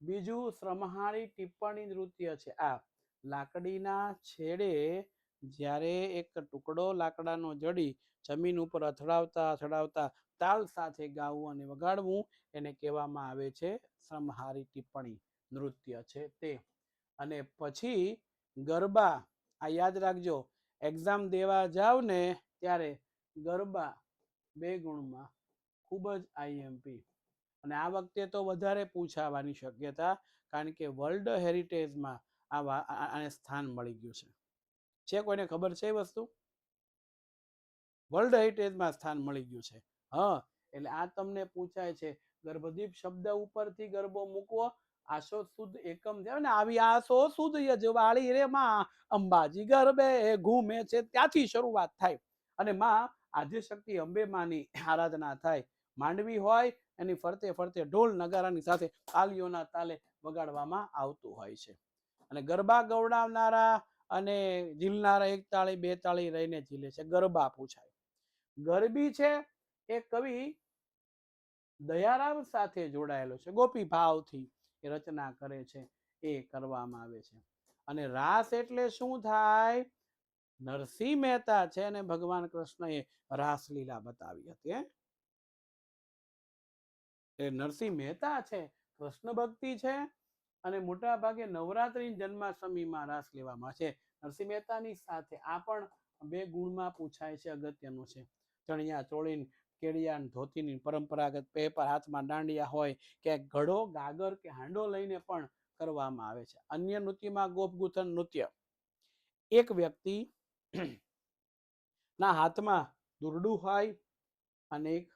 બીજું શ્રમહાળી ટિપ્પણી નૃત્ય છે. આ લાકડીના છેડે જ્યારે એક ટુકડો લાકડાનો જડી જમીન ઉપર અથડાવતા અથડાવતા તાલ સાથે ગાવું અને વગાડવું એને કહેવામાં આવે છે શ્રમહારી ટિપ્પણી નૃત્ય છે તે. અને પછી ગરબા, આ યાદ રાખજો, એક્ઝામ દેવા જાવ ને ત્યારે ગરબા 2 ગુણમાં ખૂબ જ આઈએમપી. અને આ વખતે તો વધારે પૂછાવાની શક્યતા, કારણ કે વર્લ્ડ હેરિટેજમાં આને સ્થાન મળી ગયું છે. કોઈને ખબર છે એ વસ્તુ? વર્લ્ડ હેરિટેજમાં સ્થાન મળી ગયું છે. હા, એટલે આ તમને પૂછાય છે. ગર્ભદીપ શબ્દ ઉપરથી ગરબો મૂકવો, આસો સુદ એકમ છે ને, આવી આસો સુદ યજવાળી રે માં અંબાજી ગરબે ઘૂમે છે, ત્યાંથી શરૂઆત થાય. અને માં આદ્યશક્તિ અંબે માની આરાધના થાય. માંડવી હોય એની ફરતે ફરતે ઢોલ નગારાની સાથે તાલીઓના તાલે વગાડવામાં આવતું હોય છે. અને ગરબા ગવડાવનારા અને ઝીલનારા 1 તાળી 2 તાળી રહીને ઝીલે છે. ગરબા પૂછાય. ગરબી છે એ કવિ દયારામ સાથે જોડાયેલો છે. ગોપી ભાવથી એ રચના કરે છે, એ કરવામાં આવે છે. અને રાસ એટલે શું થાય? નરસિંહ મહેતા છે અને ભગવાન કૃષ્ણએ રાસલીલા બતાવી હતી. એ નરસિંહ મહેતા છે કૃષ્ણ ભક્તિ છે અને મોટા ભાગે નવરાત્રી જન્માષ્ટમીમાં રાસ લેવામાં છે. નરસિંહ મહેતાની સાથે આ પણ 2 ગુણમાં પૂછાય છે, અગત્યનું છે. ચણિયા ચોળી કેડિયા ધોતીની પરંપરાગત પેપર હાથમાં દાંડિયા હોય કે ઘડો ગાગર કે હાંડો લઈને પણ કરવામાં આવે છે. અન્ય નૃત્યમાં ગોપગુથન નૃત્ય, એક વ્યક્તિ ના હાથમાં દોરડું હોય અને એક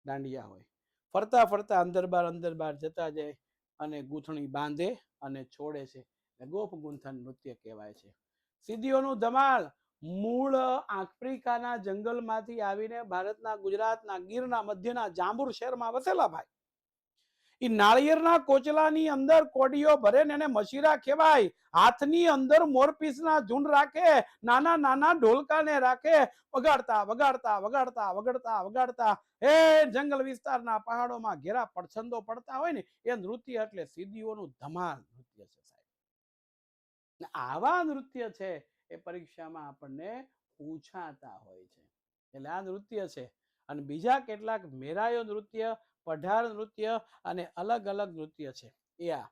દાંડિયા હોય, ફરતા ફરતા અંદર બાર જતા જાય અને ગૂંથણી બાંધે અને છોડે છે, ગોપ ગુંથન નૃત્ય કહેવાય છે. સિદ્ધિઓનું ધમાલ મૂળ આફ્રિકાના જંગલમાંથી આવીને ભારતના ગુજરાતના ગીરના મધ્યના જાંબુર શહેરમાં વસેલા ભાઈ. એ નાળિયેરના કોચલાની અંદર કોડીઓ ભરે ને એને મશીરા કહેવાય. હાથની અંદર મોરપીસના ઝુંડ રાખે, નાના નાના ઢોલકાને રાખે, વગાડતા વગાડતા વગાડતા વગાડતા વગાડતા એ જંગલ વિસ્તારના પહાડોમાં ઘેરા પડછંદો પડતા હોય ને એ નૃત્ય એટલે સિદ્ધિઓનું ધમાલ નૃત્ય છે સાહેબ. આવા નૃત્ય છે એ પરીક્ષામાં આપણને પૂછાતા હોય છે. એટલે આ નૃત્ય છે. અને બીજા કેટલાક મેરાયો નૃત્ય, પઢાર નૃત્ય અને અલગ અલગ નૃત્ય છે એ આ.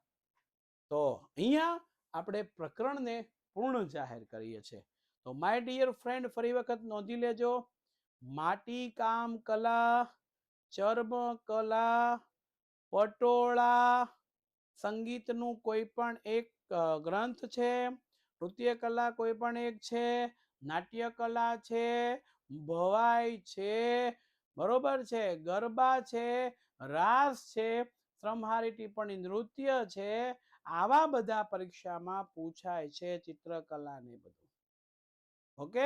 તો અહીંયા આપણે પ્રકરણને પૂર્ણ જાહેર કરીએ છીએ. તો માય ડિયર ફ્રેન્ડ, ફરી વખત નોંધી લેજો. માટી કામ કલા, ચર્મ કલા, પટોળા, સંગીતનું કોઈ પણ એક ગ્રંથ છે, નૃત્ય કલા કોઈ પણ એક છે, નાટ્ય કલા છે, ભવાઈ છે, બરોબર છે, ગરબા છે, રાસ છે, શ્રમહારી ટિપ્પણી નૃત્ય છે. આવા બધા પરીક્ષામાં પૂછાય છે, ચિત્રકલા ને બધું. ઓકે,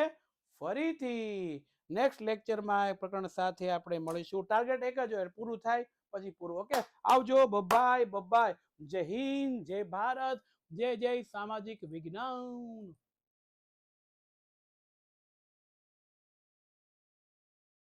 ફરીથી નેક્સ્ટ લેક્ચરમાં પ્રકરણ સાથે આપણે મળીશું. ટાર્ગેટ એક જ હોય, પૂરું થાય પછી પૂરું. ઓકે, આવજો. Bye-bye bye-bye. જય હિન્દ, જય ભારત, જય જય સામાજિક વિજ્ઞાન.